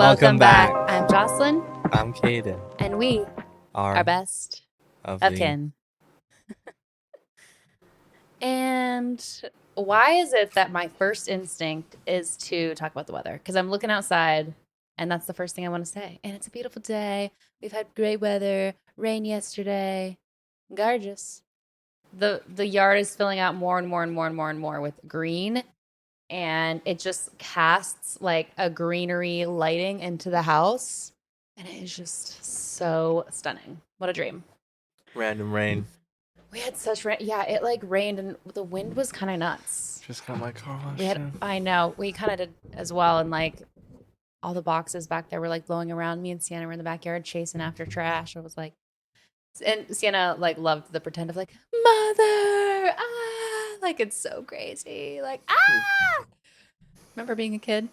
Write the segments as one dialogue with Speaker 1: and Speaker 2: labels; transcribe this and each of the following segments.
Speaker 1: Welcome back. I'm Jocelyn,
Speaker 2: I'm Caden.
Speaker 1: and we are best
Speaker 2: of
Speaker 1: of
Speaker 2: the-
Speaker 1: kin. And why is it that my first instinct is to talk about the weather? Because I'm looking outside, and that's the first thing I want to say. And it's a beautiful day. We've had great weather, rain yesterday, gorgeous. The yard is filling out more and more and more and more and more with green, and it just casts like a greenery lighting into the house, and it is just so stunning. What a dream.
Speaker 2: Random rain.
Speaker 1: We had such rain. Yeah, it like rained, and the wind was kind of nuts.
Speaker 2: Just got my car washed.
Speaker 1: We had, I know, we kind of did as well, and like all the boxes back there were like blowing around. Me and Sienna were in the backyard chasing after trash. I was like, and Sienna like loved the pretend of like, mother, like it's so crazy, like Remember being a kid?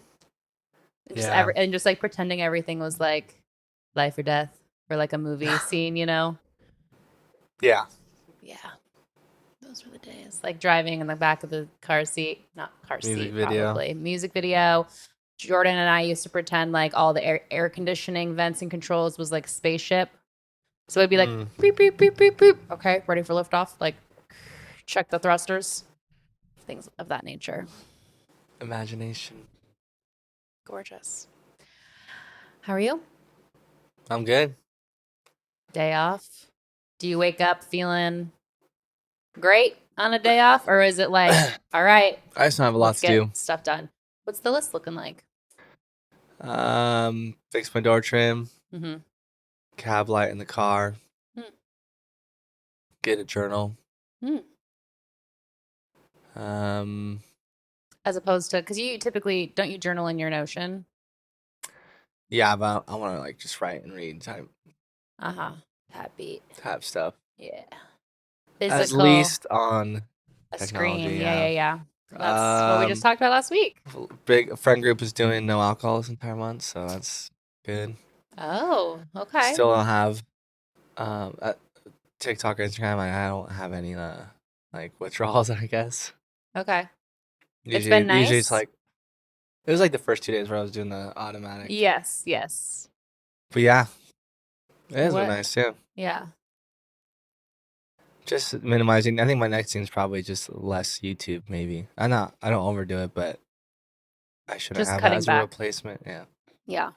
Speaker 1: And just
Speaker 2: Yeah.
Speaker 1: and just like pretending everything was like life or death or like a movie scene, you know?
Speaker 2: Yeah.
Speaker 1: Yeah. Those were the days. Like driving in the back of the car seat. Not car
Speaker 2: Music
Speaker 1: seat,
Speaker 2: video.
Speaker 1: probably. Music video. Jordan and I used to pretend like all the air conditioning vents and controls was like spaceship. So it'd be like beep, beep, beep, beep, beep. Okay, ready for liftoff. Like check the thrusters. Things of that nature.
Speaker 2: Imagination.
Speaker 1: Gorgeous. How are you?
Speaker 2: I'm good.
Speaker 1: Day off? Do you wake up feeling great on a day off? Or is it like, all right,
Speaker 2: I just don't have a lot
Speaker 1: let's
Speaker 2: to
Speaker 1: get
Speaker 2: do.
Speaker 1: stuff done? What's the list looking like?
Speaker 2: Fix my door trim.
Speaker 1: Mm-hmm.
Speaker 2: Cab light in the car. Get a journal.
Speaker 1: As opposed to, because you typically, don't you journal in your Notion?
Speaker 2: Yeah, but I want to like just write and read type
Speaker 1: Happy.
Speaker 2: stuff.
Speaker 1: Yeah.
Speaker 2: At
Speaker 1: Physical.
Speaker 2: least on
Speaker 1: A
Speaker 2: technology,
Speaker 1: screen.
Speaker 2: yeah.
Speaker 1: Yeah. That's what we just talked about last week.
Speaker 2: Big friend group is doing no alcohol this entire month, so that's good.
Speaker 1: Oh, okay.
Speaker 2: Still don't have TikTok or Instagram. I don't have any like withdrawals, I guess.
Speaker 1: Okay.
Speaker 2: Usually,
Speaker 1: It's been nice.
Speaker 2: Usually it's like it was like the first 2 days where I was doing the automatic.
Speaker 1: Yes.
Speaker 2: But yeah, it has
Speaker 1: What?
Speaker 2: been nice too.
Speaker 1: Yeah.
Speaker 2: Just minimizing. I think my next thing is probably just less YouTube. Maybe I don't overdo it, but I shouldn't
Speaker 1: Just
Speaker 2: have that
Speaker 1: cutting
Speaker 2: as
Speaker 1: back.
Speaker 2: a replacement. Yeah.
Speaker 1: Yeah.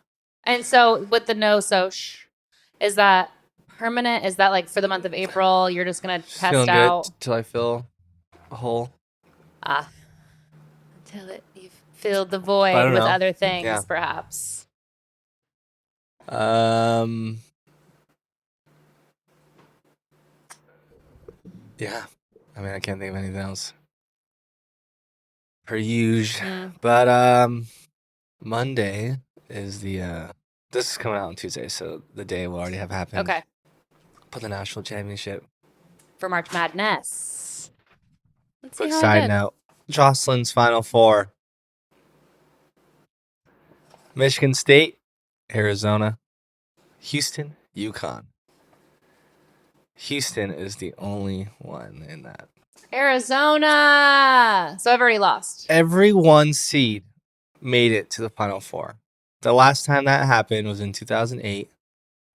Speaker 1: And so with the no soch, is that permanent? Is that like for the month of April, you're just going to
Speaker 2: Just
Speaker 1: test
Speaker 2: feeling
Speaker 1: out?
Speaker 2: good till I feel a hole.
Speaker 1: Until you've filled the
Speaker 2: I
Speaker 1: void
Speaker 2: don't
Speaker 1: with
Speaker 2: know.
Speaker 1: other things,
Speaker 2: Yeah.
Speaker 1: perhaps.
Speaker 2: Yeah. I mean, I can't think of anything else. Per usual.
Speaker 1: Mm.
Speaker 2: But Monday is the this is coming out on Tuesday, so the day will already have happened.
Speaker 1: Okay.
Speaker 2: For the national championship.
Speaker 1: For March Madness. Let's see
Speaker 2: Quick
Speaker 1: how I
Speaker 2: side
Speaker 1: did.
Speaker 2: note. Jocelyn's Final Four. Michigan State, Arizona, Houston, UConn. Houston is the only one in that.
Speaker 1: Arizona. So I've already lost.
Speaker 2: Every 1 seed made it to the Final Four. The last time that happened was in 2008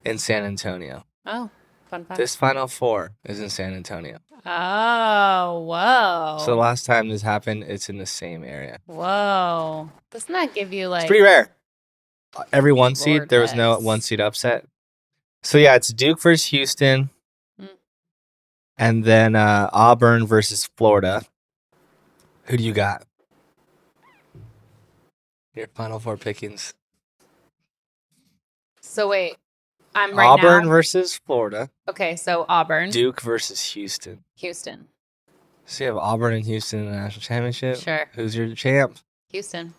Speaker 2: in San Antonio.
Speaker 1: Oh, fun fact.
Speaker 2: This Final Four is in San Antonio.
Speaker 1: Oh, whoa.
Speaker 2: So the last time this happened, it's in the same area.
Speaker 1: Whoa. Doesn't that give you like...
Speaker 2: It's pretty rare. Every 1 seed,
Speaker 1: Lord
Speaker 2: there was no
Speaker 1: knows.
Speaker 2: 1 seed upset. So yeah, it's Duke versus Houston. And then Auburn versus Florida. Who do you got? Your Final Four pickings.
Speaker 1: So wait, I'm right
Speaker 2: Auburn
Speaker 1: now.
Speaker 2: versus Florida.
Speaker 1: Okay, so Auburn.
Speaker 2: Duke versus Houston.
Speaker 1: Houston.
Speaker 2: So you have Auburn and Houston in the national championship.
Speaker 1: Sure.
Speaker 2: Who's your champ?
Speaker 1: Houston.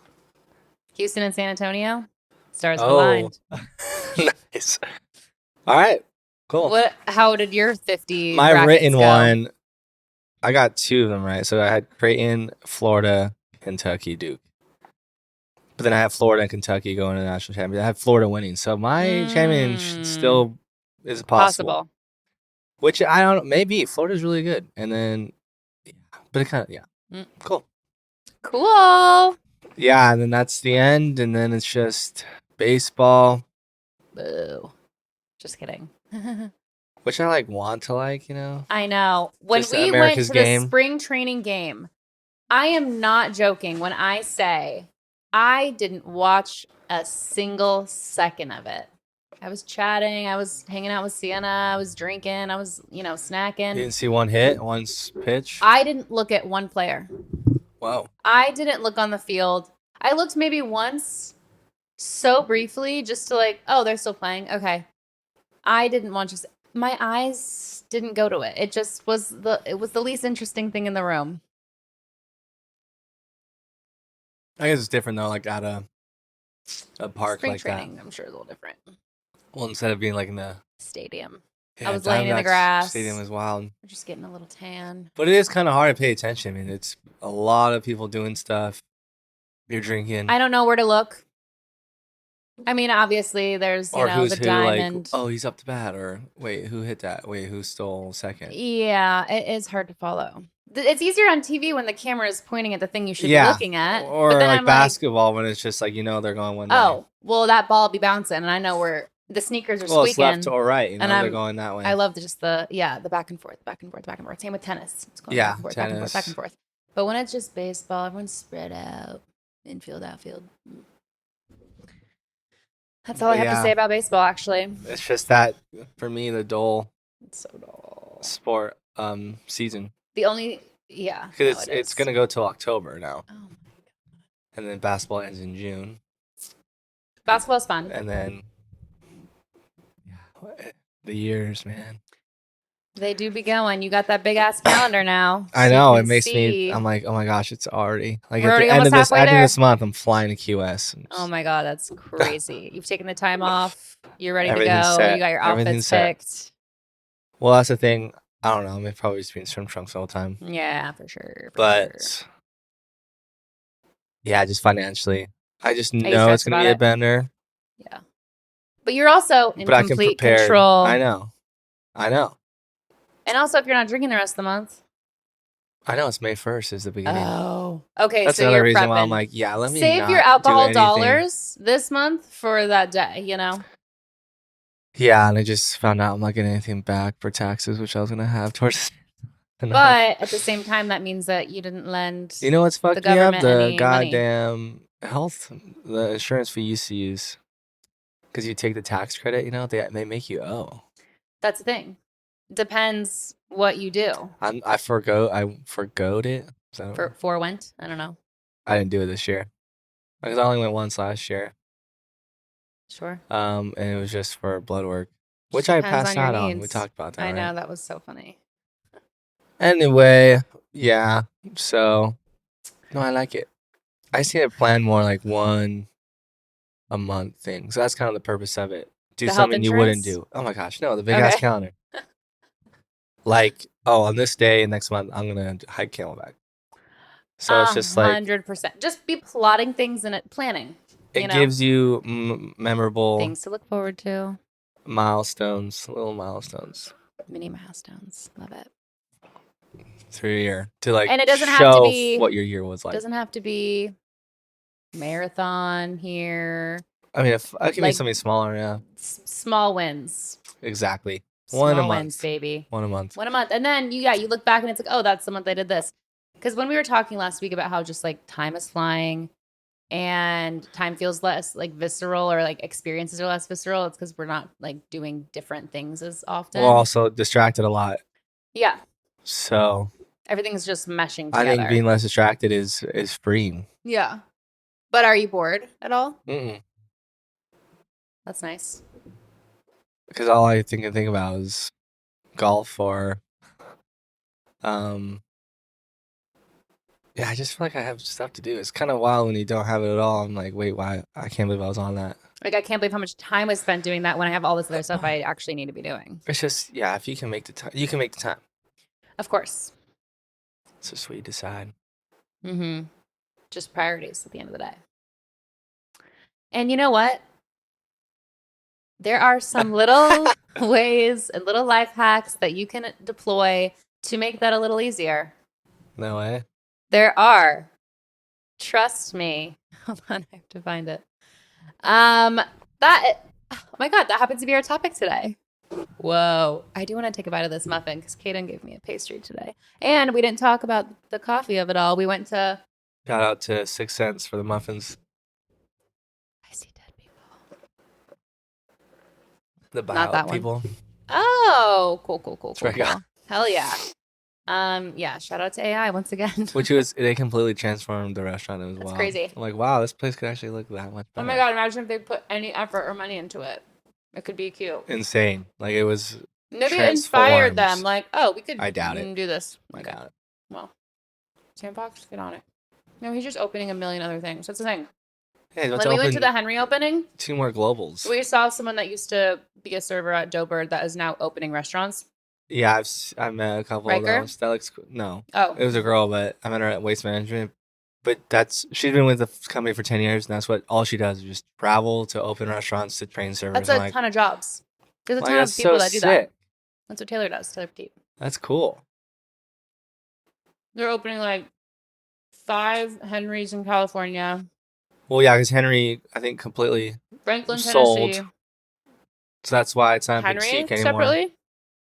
Speaker 1: Houston and San Antonio. Stars
Speaker 2: Oh.
Speaker 1: aligned.
Speaker 2: Nice. All right. Cool.
Speaker 1: How did your 50
Speaker 2: My
Speaker 1: brackets
Speaker 2: written
Speaker 1: go?
Speaker 2: one, I got 2 of them right. So I had Creighton, Florida, Kentucky, Duke. But then I have Florida and Kentucky going to the national championship. I have Florida winning. So my champion still is possible. Which I don't know. Maybe. Florida's really good. And then, but it kind of, yeah. Cool.
Speaker 1: Cool.
Speaker 2: Yeah. And then that's the end. And then it's just Baseball,
Speaker 1: Boo. Just kidding.
Speaker 2: which I like want to like, you know.
Speaker 1: I know. When
Speaker 2: Just
Speaker 1: we went
Speaker 2: America's
Speaker 1: to
Speaker 2: game.
Speaker 1: the spring training game, I am not joking when I say I didn't watch a single second of it. I was chatting, I was hanging out with Sienna, I was drinking, I was, snacking.
Speaker 2: You didn't see one hit, one pitch.
Speaker 1: I didn't look at one player.
Speaker 2: Whoa.
Speaker 1: I didn't look on the field. I looked maybe once, so briefly, just to like, oh, they're still playing. Okay. I didn't want to. My eyes didn't go to it. It just was the least interesting thing in the room.
Speaker 2: I guess it's different though, like at a park
Speaker 1: Spring
Speaker 2: like
Speaker 1: training, I'm sure, is a little different.
Speaker 2: Well, instead of being like in the
Speaker 1: Stadium.
Speaker 2: yeah,
Speaker 1: I was laying in the
Speaker 2: Diamondbacks
Speaker 1: grass.
Speaker 2: Stadium is wild,
Speaker 1: We're just getting a little tan.
Speaker 2: but it is kind of hard to pay attention. I mean, it's a lot of people doing stuff. You're drinking.
Speaker 1: I don't know where to look. I mean, obviously, there's
Speaker 2: or who's
Speaker 1: the
Speaker 2: who,
Speaker 1: diamond.
Speaker 2: like, oh, he's up to bat, or wait, who hit that? Wait, who stole second?
Speaker 1: Yeah, it is hard to follow. It's easier on TV when the camera is pointing at the thing you should
Speaker 2: Yeah.
Speaker 1: be looking at.
Speaker 2: Or
Speaker 1: but then
Speaker 2: like
Speaker 1: I'm
Speaker 2: basketball when it's just like they're going one way.
Speaker 1: oh, well, that ball be bouncing, and I know where the sneakers are
Speaker 2: Well, it's
Speaker 1: squeaking.
Speaker 2: left or right.
Speaker 1: and
Speaker 2: they're
Speaker 1: I'm-
Speaker 2: going that way.
Speaker 1: I love the back and forth, back and forth, back and forth. Same with tennis. It's going
Speaker 2: Yeah,
Speaker 1: back and forth, back and forth, back
Speaker 2: tennis.
Speaker 1: and forth. But when it's just baseball, everyone's spread out, infield, outfield. That's all I
Speaker 2: But
Speaker 1: have to
Speaker 2: yeah.
Speaker 1: say about baseball. Actually,
Speaker 2: It's just that for me, the dull
Speaker 1: it's so dull.
Speaker 2: sport season
Speaker 1: The only
Speaker 2: because
Speaker 1: no,
Speaker 2: it's gonna go till October now,
Speaker 1: Oh,
Speaker 2: and then basketball ends in June,
Speaker 1: basketball's fun.
Speaker 2: and then the years, man.
Speaker 1: They do be going. You got that big ass calendar now.
Speaker 2: I
Speaker 1: so you
Speaker 2: know it
Speaker 1: can
Speaker 2: makes me.
Speaker 1: see.
Speaker 2: I'm like, oh my gosh, it's already like
Speaker 1: We're
Speaker 2: at
Speaker 1: already
Speaker 2: the end of
Speaker 1: almost
Speaker 2: this.
Speaker 1: halfway
Speaker 2: End of
Speaker 1: there.
Speaker 2: this month, I'm flying to Key West.
Speaker 1: Oh my god, that's crazy! You've taken the time off. You're ready to
Speaker 2: Everything's
Speaker 1: go.
Speaker 2: set.
Speaker 1: You got your
Speaker 2: Everything's
Speaker 1: outfits
Speaker 2: set.
Speaker 1: picked.
Speaker 2: Well, that's the thing. I don't know. I'm probably just being swim trunks all the time,
Speaker 1: Yeah, for sure.
Speaker 2: but yeah, just financially, I just
Speaker 1: you
Speaker 2: know it's
Speaker 1: stressed
Speaker 2: gonna
Speaker 1: about
Speaker 2: be a
Speaker 1: it?
Speaker 2: bender.
Speaker 1: Yeah, but you're also in
Speaker 2: But I can
Speaker 1: complete
Speaker 2: prepare.
Speaker 1: control.
Speaker 2: I know.
Speaker 1: And also, if you're not drinking the rest of the month.
Speaker 2: It's May 1st is the beginning.
Speaker 1: Oh, okay.
Speaker 2: That's
Speaker 1: so
Speaker 2: another
Speaker 1: you're
Speaker 2: reason
Speaker 1: prepping.
Speaker 2: why I'm like, yeah, let me
Speaker 1: Save
Speaker 2: not
Speaker 1: your
Speaker 2: do
Speaker 1: alcohol
Speaker 2: anything.
Speaker 1: dollars this month for that day.
Speaker 2: Yeah, and I just found out I'm not getting anything back for taxes, which I was gonna have towards.
Speaker 1: But at the same time, that means that you didn't lend.
Speaker 2: You know what's fucked me up?
Speaker 1: government
Speaker 2: The
Speaker 1: any money.
Speaker 2: goddamn health, the insurance fee you used to use, because you take the tax credit. They make you owe.
Speaker 1: That's the thing. Depends what you do.
Speaker 2: I forgoed it. So
Speaker 1: For went. I don't know.
Speaker 2: I didn't do it this year because I only went once last year.
Speaker 1: Sure.
Speaker 2: And it was just for blood work, which I
Speaker 1: Depends
Speaker 2: passed
Speaker 1: on your
Speaker 2: out on. We
Speaker 1: needs.
Speaker 2: talked about that.
Speaker 1: I know
Speaker 2: right?
Speaker 1: that was so funny.
Speaker 2: Anyway, yeah. So, no, I like it. I see it plan more like one a month thing. So that's kind of the purpose of it. Do
Speaker 1: The health
Speaker 2: something you wouldn't
Speaker 1: insurance?
Speaker 2: do. Oh my gosh, no, the big ass
Speaker 1: Okay.
Speaker 2: calendar. Like, on this day next month, I'm gonna hike Camelback. So it's just like
Speaker 1: 100%. Just be plotting things and planning.
Speaker 2: it gives you memorable
Speaker 1: Things to look forward to.
Speaker 2: milestones, little milestones
Speaker 1: Mini milestones. Love it.
Speaker 2: through your year to like
Speaker 1: And it doesn't have to
Speaker 2: show
Speaker 1: be-
Speaker 2: what your year was like.
Speaker 1: Doesn't have to be marathon here.
Speaker 2: I mean, if I can
Speaker 1: like-
Speaker 2: make something smaller, yeah,
Speaker 1: Small wins.
Speaker 2: exactly.
Speaker 1: Small
Speaker 2: One a
Speaker 1: wins,
Speaker 2: month.
Speaker 1: baby.
Speaker 2: One a month.
Speaker 1: One a month. And then you look back and it's like, oh, that's the month I did this. Because when we were talking last week about how just like time is flying and time feels less like visceral or like experiences are less visceral, it's because we're not like doing different things as often.
Speaker 2: We're also distracted a lot.
Speaker 1: Yeah.
Speaker 2: So
Speaker 1: Everything's just meshing
Speaker 2: I
Speaker 1: together.
Speaker 2: think being less distracted is freeing.
Speaker 1: Yeah. But are you bored at all?
Speaker 2: Mm-mm.
Speaker 1: That's nice.
Speaker 2: Because all I think about is golf or, yeah, I just feel like I have stuff to do. It's kind of wild when you don't have it at all. I'm like, wait, why? I can't believe I was on that.
Speaker 1: Like, I can't believe how much time was spent doing that when I have all this other stuff I actually need to be doing.
Speaker 2: It's just, yeah, if you can make the time, you can make the time.
Speaker 1: Of course.
Speaker 2: It's just what you decide.
Speaker 1: Mm-hmm. Just priorities at the end of the day. And you know what? There are some little ways and little life hacks that you can deploy to make that a little easier.
Speaker 2: No way.
Speaker 1: There are. Trust me. Hold on, I have to find it. That oh my god, that happens to be our topic today. Whoa. I do want to take a bite of this muffin because Kaden gave me a pastry today. And we didn't talk about the coffee of it all. We went to
Speaker 2: Shout out to 6 cents for the muffins.
Speaker 1: I see dead people.
Speaker 2: The
Speaker 1: Not that
Speaker 2: buyout
Speaker 1: one.
Speaker 2: people.
Speaker 1: Oh, cool.
Speaker 2: That's right, yeah.
Speaker 1: Hell yeah. Yeah, shout out to AI once again.
Speaker 2: They completely transformed the restaurant. It was
Speaker 1: That's
Speaker 2: wild.
Speaker 1: crazy.
Speaker 2: I'm like, wow, this place could actually look that much
Speaker 1: Oh
Speaker 2: better.
Speaker 1: my god, imagine if they put any effort or money into it. It could be cute.
Speaker 2: Insane. Like it was.
Speaker 1: Maybe it inspired them.
Speaker 2: transforms.
Speaker 1: Like, oh, we could
Speaker 2: I doubt it.
Speaker 1: do this.
Speaker 2: I
Speaker 1: Okay.
Speaker 2: doubt it.
Speaker 1: Well, Sandbox, get on it. No, he's just opening a million other things. That's the thing.
Speaker 2: Hey,
Speaker 1: When we went to the Henry opening,
Speaker 2: 2 more globals.
Speaker 1: we saw someone that used to be a server at Doughbird that is now opening restaurants.
Speaker 2: Yeah, I've met a couple
Speaker 1: Riker?
Speaker 2: of those. That looks cool. No,
Speaker 1: Oh,
Speaker 2: it was a girl, but I met her at Waste Management. But she's been with the company for 10 years, and that's what all she does is just travel to open restaurants to train servers.
Speaker 1: that's a
Speaker 2: I'm
Speaker 1: ton of jobs. There's a
Speaker 2: like,
Speaker 1: ton of
Speaker 2: that's
Speaker 1: people
Speaker 2: so
Speaker 1: that do
Speaker 2: sick.
Speaker 1: that. That's what Taylor does. Taylor Petite.
Speaker 2: That's cool.
Speaker 1: They're opening like 5 Henrys in California,
Speaker 2: Well, yeah, because Henry, I think, completely.
Speaker 1: Franklin,
Speaker 2: Sold
Speaker 1: Tennessee.
Speaker 2: So that's why it's not a big
Speaker 1: Henry
Speaker 2: Cheesecake anymore.
Speaker 1: separately.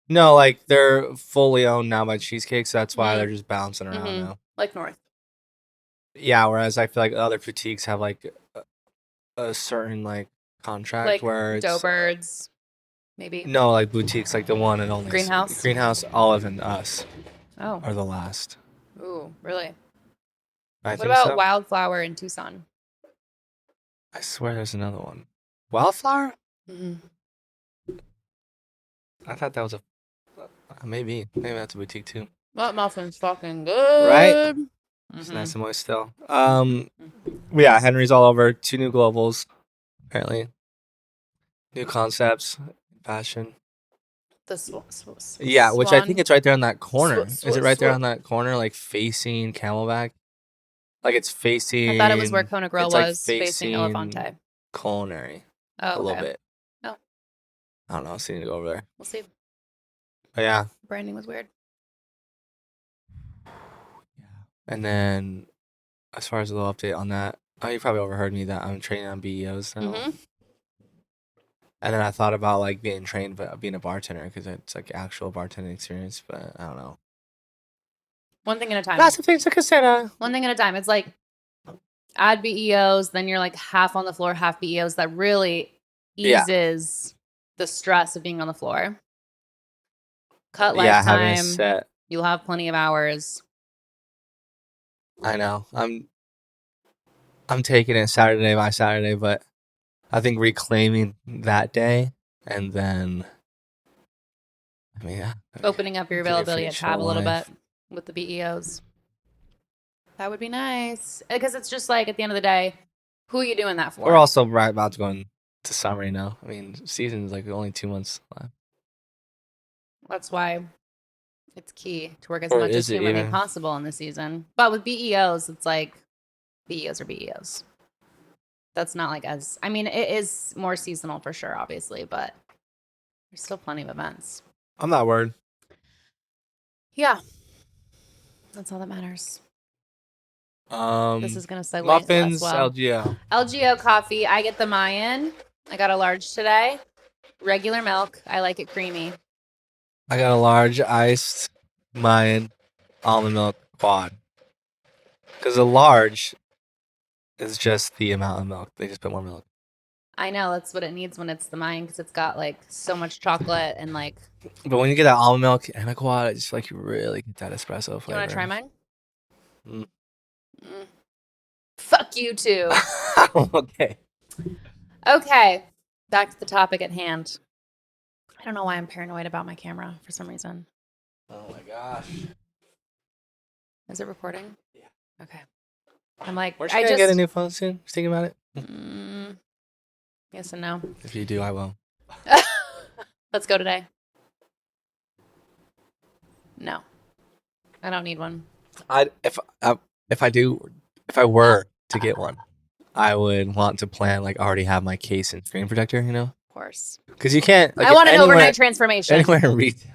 Speaker 2: No, like they're fully owned now by Cheesecake, so that's why
Speaker 1: Mhm.
Speaker 2: they're just bouncing around
Speaker 1: Mhm.
Speaker 2: now.
Speaker 1: Like North.
Speaker 2: Yeah, whereas I feel like other boutiques have like a certain like contract
Speaker 1: Like
Speaker 2: where it's
Speaker 1: Doughbirds, maybe.
Speaker 2: no, like boutiques like the one and only
Speaker 1: Greenhouse?
Speaker 2: Greenhouse, Olive, and Us
Speaker 1: Oh,
Speaker 2: are the last.
Speaker 1: ooh, really?
Speaker 2: I
Speaker 1: What
Speaker 2: think
Speaker 1: about
Speaker 2: so.
Speaker 1: Wildflower in Tucson?
Speaker 2: I swear there's another one. Wildflower?
Speaker 1: Mm-hmm.
Speaker 2: I thought that was a maybe that's a boutique too.
Speaker 1: That muffin's fucking good.
Speaker 2: Right? It's
Speaker 1: Mhm.
Speaker 2: nice and moist still. Yeah, Henry's all over. 2 new globals, apparently. New concepts, fashion. Yeah, which I think it's right there on that corner. Is it right there on that corner, like facing Camelback? Like it's facing.
Speaker 1: I thought it was where Kona Grill
Speaker 2: it's, like,
Speaker 1: was, facing Elefante.
Speaker 2: Culinary
Speaker 1: Oh,
Speaker 2: a little
Speaker 1: okay.
Speaker 2: bit.
Speaker 1: Oh.
Speaker 2: I don't know. I still need to go over there.
Speaker 1: We'll see.
Speaker 2: But yeah.
Speaker 1: Branding was weird.
Speaker 2: And then, as far as a little update on that, you probably overheard me that I'm training on BEOs now.
Speaker 1: Mm-hmm.
Speaker 2: And then I thought about like being trained, but being a bartender because it's like actual bartending experience. But I don't know.
Speaker 1: One thing at a time.
Speaker 2: Lots of things to consider.
Speaker 1: One thing at a time. It's like add BEOs, then you're like half on the floor, half BEOs. That really eases the stress of being on the floor. Cut
Speaker 2: having a
Speaker 1: lifetime.
Speaker 2: set.
Speaker 1: You'll have plenty of hours.
Speaker 2: I know. I'm taking it Saturday by Saturday, but I think reclaiming that day and then
Speaker 1: Opening up your
Speaker 2: Get your
Speaker 1: availability at
Speaker 2: future
Speaker 1: tab a little
Speaker 2: life.
Speaker 1: bit with the BEOs. That would be nice. Because it's just like at the end of the day, who are you doing that for?
Speaker 2: We're also right about to go into summer, you know. I mean, season's like only 2 months left.
Speaker 1: That's why it's key to work as
Speaker 2: Or
Speaker 1: much as
Speaker 2: is it
Speaker 1: humanly
Speaker 2: even?
Speaker 1: possible in the season. But with BEOs, it's like BEOs are BEOs. That's not like as I mean, it is more seasonal for sure, obviously, but there's still plenty of events.
Speaker 2: I'm not worried.
Speaker 1: Yeah. That's all that matters. This is gonna segue
Speaker 2: muffins,
Speaker 1: as well.
Speaker 2: LGO.
Speaker 1: LGO coffee. I get the Mayan. I got a large today. Regular milk. I like it creamy.
Speaker 2: I got a large iced Mayan almond milk quad. Because a large is just the amount of milk. They just put more milk.
Speaker 1: I know that's what it needs when it's the Mayan because it's got like so much chocolate and like.
Speaker 2: But when you get that almond milk and a quad, it's just like you really get that espresso flavor.
Speaker 1: You want to try mine?
Speaker 2: Mm.
Speaker 1: Fuck you too.
Speaker 2: Okay.
Speaker 1: Okay, back to the topic at hand. I don't know why I'm paranoid about my camera for some reason.
Speaker 2: Oh my gosh.
Speaker 1: Is it recording?
Speaker 2: Yeah.
Speaker 1: Okay. I'm like,
Speaker 2: We're just gonna get a new phone soon. Just thinking about it.
Speaker 1: Yes and no.
Speaker 2: If you do, I will.
Speaker 1: Let's go today. No, I don't need one.
Speaker 2: If I were to get one, I would want to plan like already have my case and screen protector. You know,
Speaker 1: Of course.
Speaker 2: because you can't. Like,
Speaker 1: I want an
Speaker 2: anywhere-
Speaker 1: overnight transformation.
Speaker 2: Anywhere in retail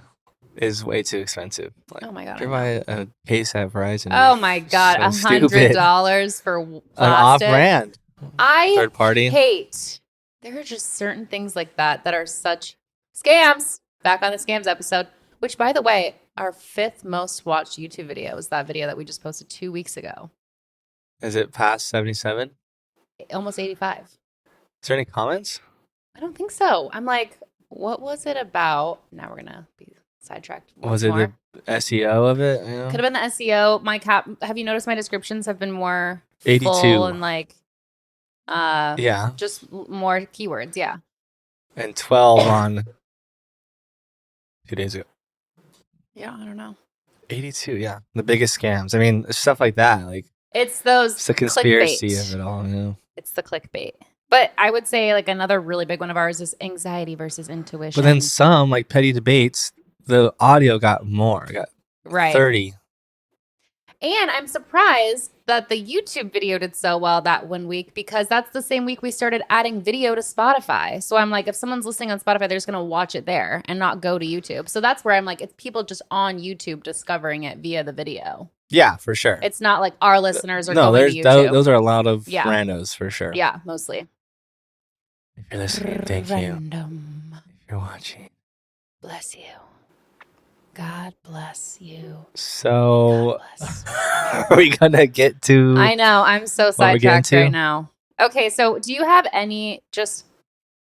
Speaker 2: is way too expensive. Like,
Speaker 1: Oh my god.
Speaker 2: if you buy a case at Verizon,
Speaker 1: Oh my god,
Speaker 2: so stupid.
Speaker 1: $100 for
Speaker 2: an
Speaker 1: plastic.
Speaker 2: off-brand.
Speaker 1: I
Speaker 2: Third party.
Speaker 1: hate. There are just certain things like that that are such scams. Back on the scams episode, which, by the way, our 5th most watched YouTube video was that video that we just posted 2 weeks ago.
Speaker 2: Is it past 77?
Speaker 1: Almost 85.
Speaker 2: Is there any comments?
Speaker 1: I don't think so. I'm like, what was it about? Now we're gonna be sidetracked.
Speaker 2: Was it
Speaker 1: more.
Speaker 2: the SEO of it? You know?
Speaker 1: Could have been the SEO. Have you noticed my descriptions have been more
Speaker 2: 82.
Speaker 1: full and like,
Speaker 2: Yeah.
Speaker 1: just more keywords. Yeah.
Speaker 2: And 12 on 2 days ago.
Speaker 1: Yeah, I don't know.
Speaker 2: 82, yeah. The biggest scams. I mean, stuff like that. Like,
Speaker 1: It's those
Speaker 2: it's the conspiracy
Speaker 1: clickbait.
Speaker 2: of it all, you know?
Speaker 1: It's the clickbait. But I would say like another really big one of ours is anxiety versus intuition.
Speaker 2: But then some, like Petty Debates, the audio got more. Got
Speaker 1: right.
Speaker 2: 30.
Speaker 1: And I'm surprised that the YouTube video did so well that 1 week because that's the same week we started adding video to Spotify. So I'm like, if someone's listening on Spotify, they're just going to watch it there and not go to YouTube. So that's where I'm like, it's people just on YouTube discovering it via the video.
Speaker 2: Yeah, for sure.
Speaker 1: It's not like our listeners are
Speaker 2: no,
Speaker 1: going to YouTube.
Speaker 2: those are a lot of
Speaker 1: Yeah.
Speaker 2: randos for sure.
Speaker 1: Yeah, mostly.
Speaker 2: If you're listening, thank you.
Speaker 1: Random.
Speaker 2: If you're watching.
Speaker 1: Bless you. God bless you.
Speaker 2: So,
Speaker 1: God bless.
Speaker 2: are we going to get to...
Speaker 1: I know. I'm so
Speaker 2: What we getting
Speaker 1: sidetracked
Speaker 2: to?
Speaker 1: right now. Okay, so do you have any just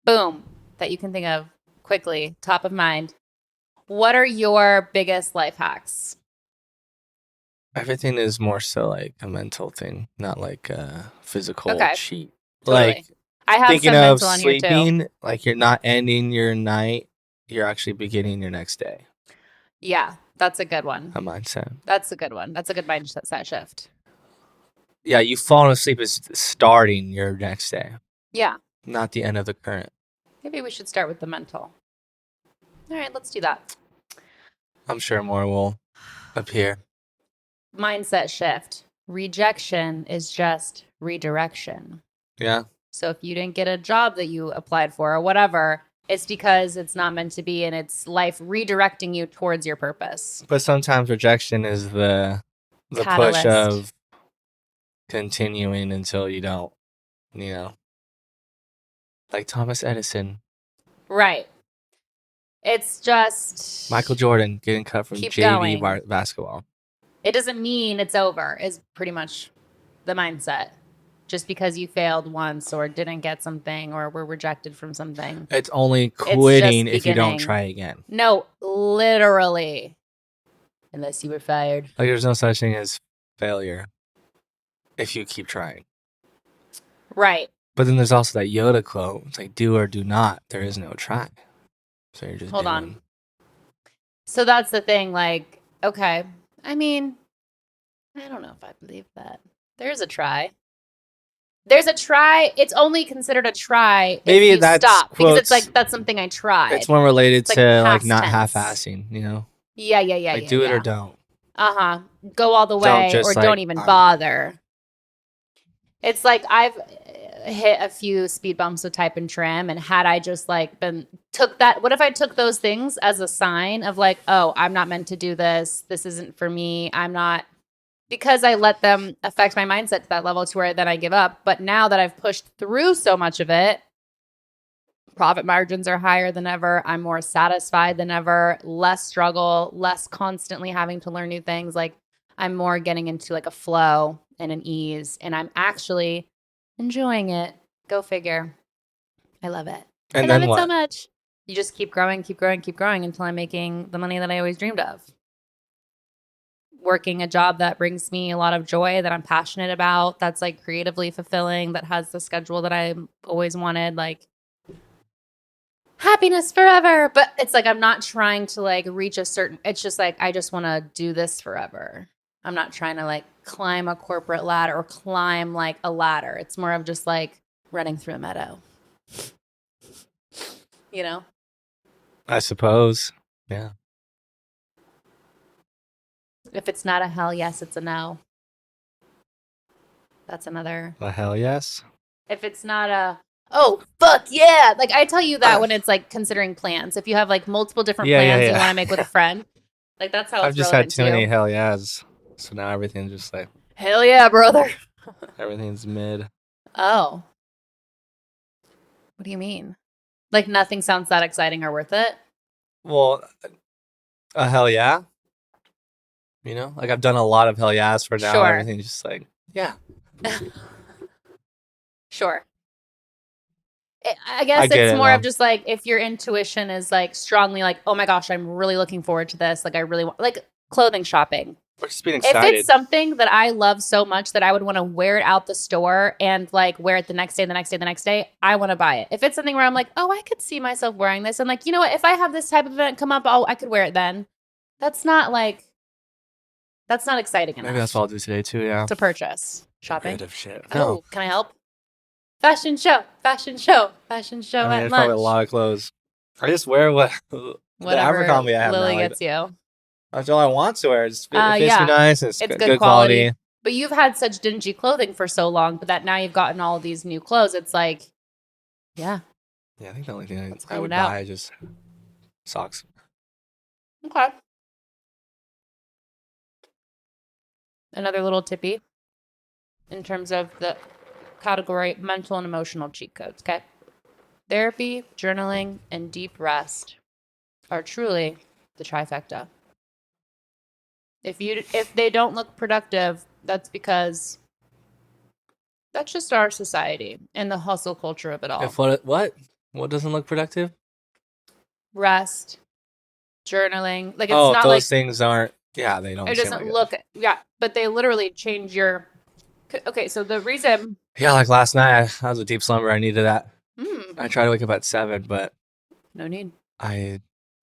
Speaker 1: boom that you can think of quickly, top of mind? What are your biggest life hacks?
Speaker 2: Everything is more so like a mental thing, not like a physical
Speaker 1: Okay.
Speaker 2: cheat.
Speaker 1: Totally.
Speaker 2: Like
Speaker 1: I have
Speaker 2: thinking
Speaker 1: some
Speaker 2: of
Speaker 1: mental on here too.
Speaker 2: sleeping, like you're not ending your night, you're actually beginning your next day.
Speaker 1: Yeah, that's a good one.
Speaker 2: A mindset.
Speaker 1: That's a good one. That's a good mindset shift.
Speaker 2: Yeah, you falling asleep is starting your next day,
Speaker 1: Yeah,
Speaker 2: not the end of the current.
Speaker 1: maybe we should start with the mental. All right, let's do that.
Speaker 2: I'm sure more will appear.
Speaker 1: Mindset shift. Rejection is just redirection.
Speaker 2: Yeah.
Speaker 1: So if you didn't get a job that you applied for or whatever, it's because it's not meant to be and it's life redirecting you towards your purpose.
Speaker 2: But sometimes rejection is the push
Speaker 1: Catalyst.
Speaker 2: of continuing until you don't, you know. Like Thomas Edison,
Speaker 1: Right. It's just
Speaker 2: Michael Jordan getting cut from
Speaker 1: Keep
Speaker 2: JV
Speaker 1: going.
Speaker 2: basketball.
Speaker 1: It doesn't mean it's over, is pretty much the mindset. Just because you failed once or didn't get something or were rejected from something.
Speaker 2: It's only
Speaker 1: just
Speaker 2: quitting if you don't
Speaker 1: beginning.
Speaker 2: try again.
Speaker 1: No, literally. Unless you were fired.
Speaker 2: Like there's no such thing as failure if you keep trying.
Speaker 1: Right.
Speaker 2: But then there's also that Yoda quote. It's like do or do not. There is no try. So you're just
Speaker 1: Hold
Speaker 2: doing.
Speaker 1: on. So that's the thing. Like, okay. I mean, I don't know if I believe that. There's a try. There's a try. It's only considered a try
Speaker 2: Maybe
Speaker 1: if you
Speaker 2: that's
Speaker 1: stop. Because it's
Speaker 2: quotes-
Speaker 1: like, that's something I tried.
Speaker 2: It's more related
Speaker 1: It's like
Speaker 2: to like
Speaker 1: past
Speaker 2: not
Speaker 1: tense.
Speaker 2: half-assing, you know?
Speaker 1: Yeah.
Speaker 2: Like do it or don't.
Speaker 1: Uh-huh. Go all the
Speaker 2: Don't
Speaker 1: way
Speaker 2: just,
Speaker 1: or
Speaker 2: like,
Speaker 1: don't even bother. It's like I've hit a few speed bumps with type and trim, and had I just like what if I took those things as a sign of like, oh, I'm not meant to do this. This isn't for me. I'm not, because I let them affect my mindset to that level to where then I give up. But now that I've pushed through so much of it, profit margins are higher than ever. I'm more satisfied than ever, less struggle, less constantly having to learn new things. Like I'm more getting into like a flow and an ease, and I'm actually enjoying it. Go figure. I love it.
Speaker 2: And
Speaker 1: I love
Speaker 2: then
Speaker 1: it
Speaker 2: what?
Speaker 1: so much. You just keep growing until I'm making the money that I always dreamed of. Working a job that brings me a lot of joy, that I'm passionate about, that's like creatively fulfilling, that has the schedule that I always wanted, like happiness forever. But it's like I'm not trying to like reach a certain, it's just like I just want to do this forever. I'm not trying to like climb a corporate ladder or climb like a ladder. It's more of just like running through a meadow. You know?
Speaker 2: I suppose. Yeah.
Speaker 1: If it's not a hell yes, it's a no. That's another.
Speaker 2: The hell yes.
Speaker 1: If it's not a, oh, fuck yeah. Like I tell you that when it's like considering plans. If you have like multiple different
Speaker 2: Yeah,
Speaker 1: plans
Speaker 2: yeah,
Speaker 1: you
Speaker 2: yeah.
Speaker 1: want to make with a friend, like that's how
Speaker 2: I've
Speaker 1: it's
Speaker 2: just had
Speaker 1: relevant
Speaker 2: too
Speaker 1: to
Speaker 2: many
Speaker 1: you.
Speaker 2: hell yes. So now everything's just like
Speaker 1: Hell yeah, brother.
Speaker 2: everything's mid.
Speaker 1: Oh, what do you mean? Like nothing sounds that exciting or worth it?
Speaker 2: Well, hell yeah. You know, like I've done a lot of hell yeahs for now.
Speaker 1: Sure.
Speaker 2: Everything's just like, yeah.
Speaker 1: Sure. I
Speaker 2: I
Speaker 1: guess
Speaker 2: get
Speaker 1: it's
Speaker 2: it,
Speaker 1: more of
Speaker 2: though.
Speaker 1: just like if your intuition is like strongly like, oh my gosh, I'm really looking forward to this. Like I really want like clothing shopping.
Speaker 2: We're just being
Speaker 1: If
Speaker 2: excited.
Speaker 1: it's something that I love so much that I would want to wear it out the store and like wear it the next day, the next day, the next day, I want to buy it. If it's something where I'm like, oh, I could see myself wearing this, and like, you know what? If I have this type of event come up, oh, I could wear it then. That's not exciting enough.
Speaker 2: Maybe that's what I'll do today too. Yeah.
Speaker 1: To purchase shopping.
Speaker 2: Rid of shit.
Speaker 1: Oh,
Speaker 2: No.
Speaker 1: can I help? Fashion show, fashion show, fashion show
Speaker 2: I mean,
Speaker 1: at
Speaker 2: there's
Speaker 1: lunch.
Speaker 2: probably a lot of clothes. I just wear the
Speaker 1: Whatever
Speaker 2: Abercrombie I have
Speaker 1: Lily
Speaker 2: now. Like,
Speaker 1: gets you.
Speaker 2: that's all I want to wear. It fits
Speaker 1: Yeah.
Speaker 2: me nice. And it's
Speaker 1: It's
Speaker 2: good quality.
Speaker 1: But you've had such dingy clothing for so long, but that now you've gotten all of these new clothes. It's like, yeah.
Speaker 2: Yeah, I think the only thing I
Speaker 1: clean
Speaker 2: would
Speaker 1: it out.
Speaker 2: buy is just socks.
Speaker 1: Okay. Another little tippy in terms of the category mental and emotional cheat codes, okay? Therapy, journaling, and deep rest are truly the trifecta. If they don't look productive, that's because that's just our society and the hustle culture of it all.
Speaker 2: If what doesn't look productive?
Speaker 1: Rest, journaling, like it's
Speaker 2: Oh,
Speaker 1: not
Speaker 2: those
Speaker 1: like
Speaker 2: things aren't. Yeah, they don't.
Speaker 1: it
Speaker 2: seem
Speaker 1: doesn't
Speaker 2: like
Speaker 1: look. Yeah, but they literally change your. Okay, so the reason.
Speaker 2: Yeah, like last night, I was a deep slumber. I needed that.
Speaker 1: Mm,
Speaker 2: I tried to wake up at 7, but
Speaker 1: no need.
Speaker 2: I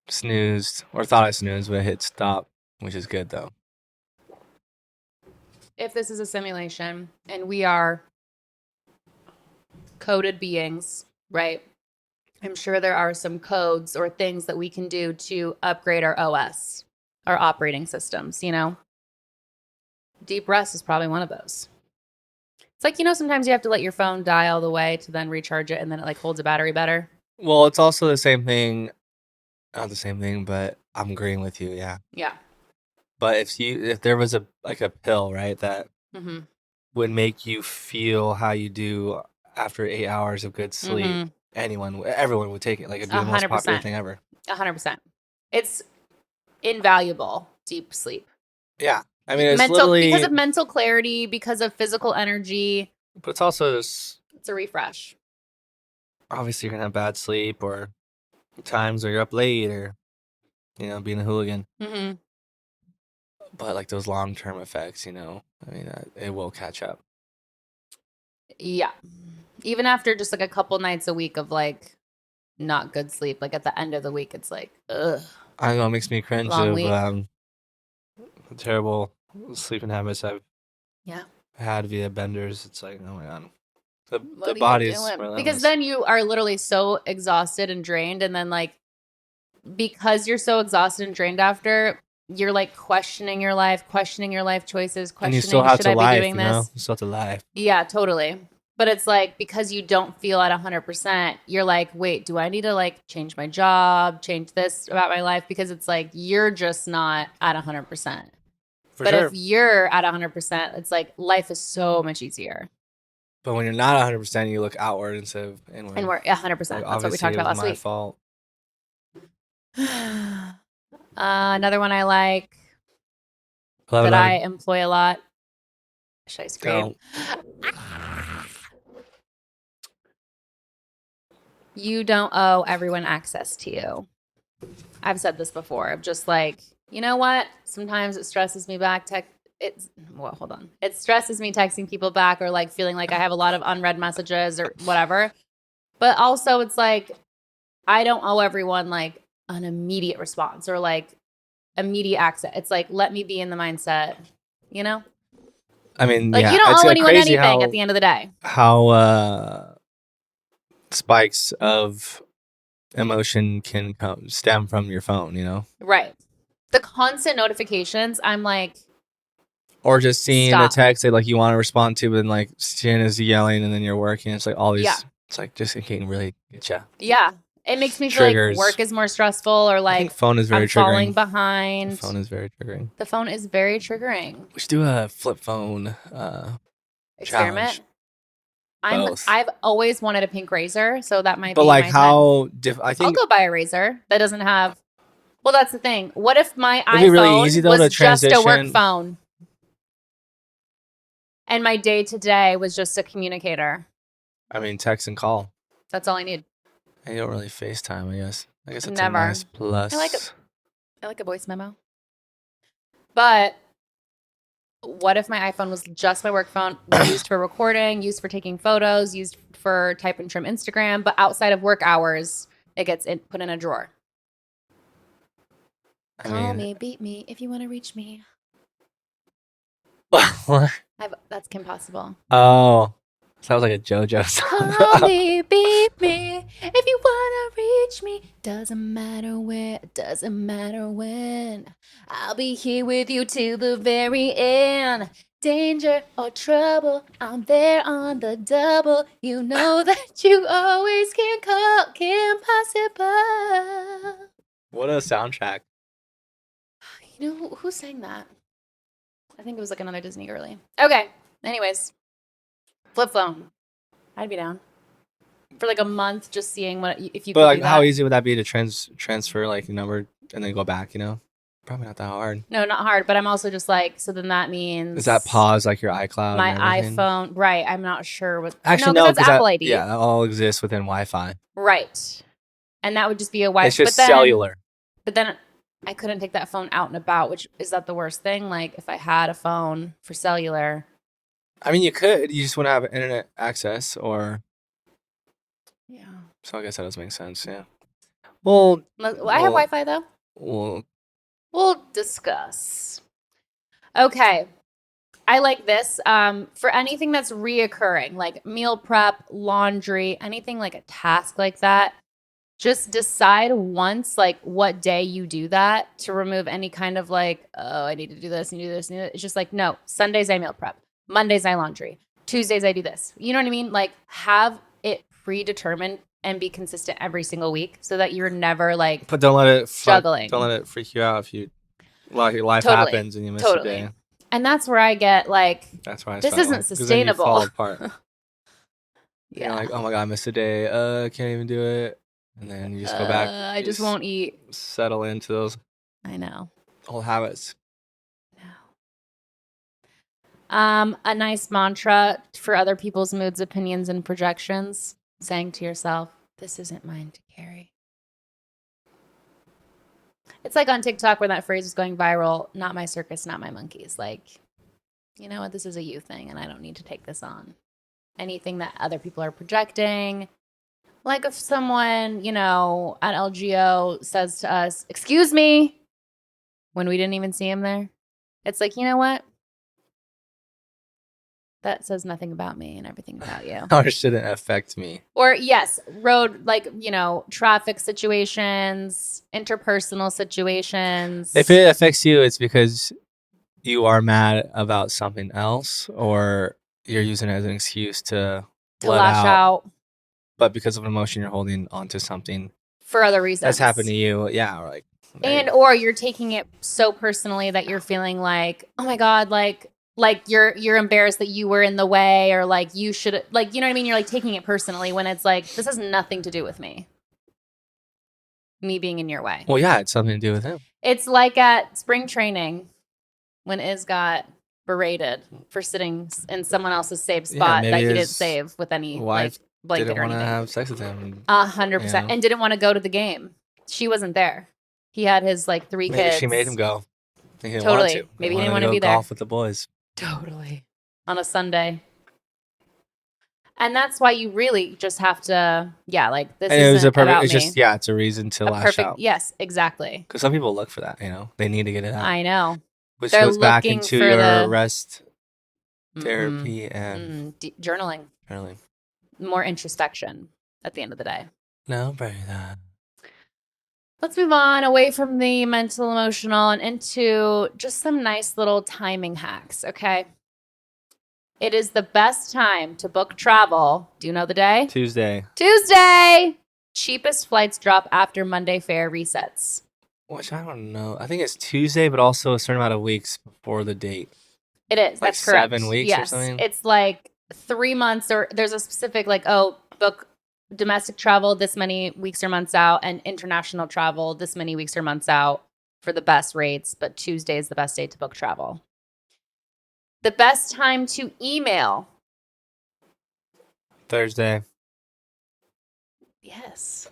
Speaker 2: snoozed or thought I snoozed, but I hit stop, which is good though.
Speaker 1: If this is a simulation and we are coded beings, right? I'm sure there are some codes or things that we can do to upgrade our OS, our operating systems, you know? Deep rest is probably one of those. It's like, you know, sometimes you have to let your phone die all the way to then recharge it and then it like holds a battery better.
Speaker 2: Well, it's also the same thing. Not the same thing, but I'm agreeing with you. Yeah.
Speaker 1: Yeah.
Speaker 2: But if there was a pill, right, that
Speaker 1: Mm-hmm.
Speaker 2: would make you feel how you do after 8 hours of good sleep,
Speaker 1: Mm-hmm.
Speaker 2: everyone would take it. Like it'd be the most popular
Speaker 1: 100%.
Speaker 2: thing ever.
Speaker 1: 100%. It's invaluable, deep sleep.
Speaker 2: Yeah. I mean, it's
Speaker 1: because of mental clarity, because of physical energy.
Speaker 2: But it's also just,
Speaker 1: it's a refresh.
Speaker 2: Obviously, you're gonna have bad sleep or times where you're up late or, you know, being a hooligan.
Speaker 1: Mm-hmm.
Speaker 2: But like those long-term effects, you know, I mean, it will catch up.
Speaker 1: Yeah. Even after just like a couple nights a week of like not good sleep, like at the end of the week, it's like, ugh.
Speaker 2: I don't know, it makes me cringe
Speaker 1: Long
Speaker 2: of
Speaker 1: week.
Speaker 2: terrible sleeping habits I've
Speaker 1: Yeah.
Speaker 2: had via benders. It's like, oh my god,
Speaker 1: What
Speaker 2: the
Speaker 1: are you
Speaker 2: body's
Speaker 1: doing?
Speaker 2: relentless.
Speaker 1: Because then you are literally so exhausted and drained, and then like because you're so exhausted and drained after, you're like questioning your life choices, questioning
Speaker 2: and you still have
Speaker 1: should
Speaker 2: to
Speaker 1: I be
Speaker 2: life,
Speaker 1: doing
Speaker 2: you
Speaker 1: this?
Speaker 2: know? You still have to life.
Speaker 1: Yeah, totally. But it's like because you don't feel at 100%, you're like, wait, do I need to like change my job, change this about my life? Because it's like you're just not at 100%.
Speaker 2: For
Speaker 1: But
Speaker 2: sure.
Speaker 1: if you're at 100%, it's like life is so much easier.
Speaker 2: But when you're not 100%, you look outward instead of inward.
Speaker 1: And we're 100%.
Speaker 2: Like,
Speaker 1: That's what we talked about last
Speaker 2: my
Speaker 1: week.
Speaker 2: fault.
Speaker 1: Another one I like that I employ a lot. Should I scream? You don't owe everyone access to you. I've said this before. I'm just like, you know what? Sometimes it stresses me back. It stresses me texting people back or like feeling like I have a lot of unread messages or whatever. But also it's like, I don't owe everyone like an immediate response or like immediate access. It's like, let me be in the mindset, you know?
Speaker 2: I mean,
Speaker 1: like
Speaker 2: yeah,
Speaker 1: you don't
Speaker 2: it's
Speaker 1: owe anyone
Speaker 2: crazy
Speaker 1: anything at the end of the day.
Speaker 2: How spikes of emotion can stem from your phone, you know?
Speaker 1: Right. The constant notifications, I'm like,
Speaker 2: or just seeing
Speaker 1: stop.
Speaker 2: a text that like you want to respond to, but then like Shannon's yelling and then you're working. It's like all these.
Speaker 1: Yeah.
Speaker 2: It's like just it can really get you.
Speaker 1: Yeah. It makes me feel like work is more stressful or
Speaker 2: I
Speaker 1: like
Speaker 2: think phone is very
Speaker 1: I'm
Speaker 2: triggering.
Speaker 1: falling behind.
Speaker 2: The phone is very triggering.
Speaker 1: The phone is very triggering.
Speaker 2: We should do a flip phone
Speaker 1: Experiment.
Speaker 2: challenge. both.
Speaker 1: I've always wanted a pink razor, so that might
Speaker 2: But
Speaker 1: be
Speaker 2: like
Speaker 1: my time.
Speaker 2: how I
Speaker 1: I'll
Speaker 2: think
Speaker 1: go buy a razor that doesn't have. Well, that's the thing. What if my
Speaker 2: it'd be really easy,
Speaker 1: iPhone
Speaker 2: though, to
Speaker 1: was just a work
Speaker 2: transition.
Speaker 1: phone, and my day to day was just a communicator?
Speaker 2: I mean, text and call.
Speaker 1: That's all I need.
Speaker 2: And you don't really FaceTime, I guess. I guess it's
Speaker 1: Never.
Speaker 2: a nice plus.
Speaker 1: I like a voice memo. But what if my iPhone was just my work phone, used for recording, used for taking photos, used for type and trim Instagram, but outside of work hours, it gets put in a drawer. Call me, beat me if you want to reach me.
Speaker 2: What?
Speaker 1: That's Kim Possible.
Speaker 2: Oh, sounds like a JoJo song.
Speaker 1: Call me, beat me if you want to reach me. Doesn't matter where, doesn't matter when. I'll be here with you till the very end. Danger or trouble, I'm there on the double. You know that you always can call Kim Possible.
Speaker 2: What a soundtrack.
Speaker 1: You know who sang that? I think it was like another Disney girly. Okay. Anyways, flip phone. I'd be down for like a month, just seeing what if you.
Speaker 2: But
Speaker 1: could
Speaker 2: like,
Speaker 1: do that.
Speaker 2: how easy would that be to transfer like your number and then go back? You know, probably not that hard.
Speaker 1: No, not hard. But I'm also just like, so then that means
Speaker 2: Does that pause like your iCloud?
Speaker 1: my
Speaker 2: and everything?
Speaker 1: iPhone? Right. I'm not sure what.
Speaker 2: Actually,
Speaker 1: no,
Speaker 2: no,
Speaker 1: because that's Apple ID.
Speaker 2: Yeah, that all exists within Wi-Fi.
Speaker 1: Right. And that would just be a Wi-Fi.
Speaker 2: It's just
Speaker 1: but then,
Speaker 2: cellular.
Speaker 1: But then I couldn't take that phone out and about. Which is that the worst thing? Like if I had a phone for cellular.
Speaker 2: I mean, you could. You just wouldn't have internet access, or.
Speaker 1: Yeah.
Speaker 2: So I guess that does make sense. Yeah. Well,
Speaker 1: I have Wi-Fi though.
Speaker 2: Well,
Speaker 1: We'll discuss. Okay. I like this. For anything that's reoccurring, like meal prep, laundry, anything like a task like that, just decide once, like what day you do that to remove any kind of like, oh, I need to do this and do this and do that. It's just like, no, Sundays I meal prep, Mondays I laundry, Tuesdays I do this. You know what I mean? Like have it predetermined and be consistent every single week so that you're never like
Speaker 2: but don't let it
Speaker 1: juggling.
Speaker 2: Don't let it freak you out if you like your life
Speaker 1: Totally.
Speaker 2: happens and you miss a day.
Speaker 1: And that's where I get like,
Speaker 2: That's why
Speaker 1: this isn't sustainable.
Speaker 2: Fall apart.
Speaker 1: Yeah.
Speaker 2: You're like, oh my god, I missed a day. Can't even do it. And then you just go back.
Speaker 1: I just won't eat.
Speaker 2: Settle into those.
Speaker 1: I know.
Speaker 2: Old habits.
Speaker 1: A nice mantra for other people's moods, opinions, and projections. Saying to yourself, "This isn't mine to carry." It's like on TikTok where that phrase was going viral. Not my circus, not my monkeys. Like, you know what? This is a you thing, and I don't need to take this on. Anything that other people are projecting. Like if someone, you know, at LGO says to us, "Excuse me," when we didn't even see him there. It's like, you know what? That says nothing about me and everything about you.
Speaker 2: Or it shouldn't affect me.
Speaker 1: Or yes, road, like, you know, traffic situations, interpersonal situations.
Speaker 2: If it affects you, it's because you are mad about something else, or you're using it as an excuse to
Speaker 1: lash out.
Speaker 2: But because of an emotion, you're holding onto something
Speaker 1: for other reasons.
Speaker 2: That's happened to you. Yeah. Or like,
Speaker 1: or you're taking it so personally that you're feeling like, oh my God, like you're embarrassed that you were in the way, or like you should, like, you know what I mean? You're like taking it personally when it's like, this has nothing to do with me being in your way.
Speaker 2: Well, yeah, it's something to do with him.
Speaker 1: It's like at spring training when Iz got berated for sitting in someone else's safe spot that he didn't save with any like blanket
Speaker 2: didn't
Speaker 1: or
Speaker 2: want
Speaker 1: anything.
Speaker 2: to have sex with him.
Speaker 1: 100%, and didn't want to go to the game. She wasn't there. He had his like 3 kids.
Speaker 2: She made him go. He didn't
Speaker 1: totally.
Speaker 2: Want to.
Speaker 1: Maybe he didn't want to be there.
Speaker 2: Golf with the boys.
Speaker 1: Totally. On a Sunday. And that's why you really just have to, like, this is about
Speaker 2: it's
Speaker 1: me.
Speaker 2: Just, it's a reason to lash out.
Speaker 1: Yes, exactly.
Speaker 2: Because some people look for that, you know. They need to get it out.
Speaker 1: I know.
Speaker 2: Which goes back into your rest therapy and
Speaker 1: journaling. More introspection at the end of the day.
Speaker 2: No, better that.
Speaker 1: Let's move on away from the mental, emotional, and into just some nice little timing hacks, okay? It is the best time to book travel. Do you know the day?
Speaker 2: Tuesday.
Speaker 1: Cheapest flights drop after Monday fare resets.
Speaker 2: Which I don't know. I think it's Tuesday, but also a certain amount of weeks before the date.
Speaker 1: It is.
Speaker 2: Like
Speaker 1: that's correct.
Speaker 2: 7 weeks or something?
Speaker 1: It's like 3 months, or there's a specific like, oh, book domestic travel this many weeks or months out, and international travel this many weeks or months out for the best rates, but Tuesday is the best day to book travel. The best time to email.
Speaker 2: Thursday.
Speaker 1: Yes.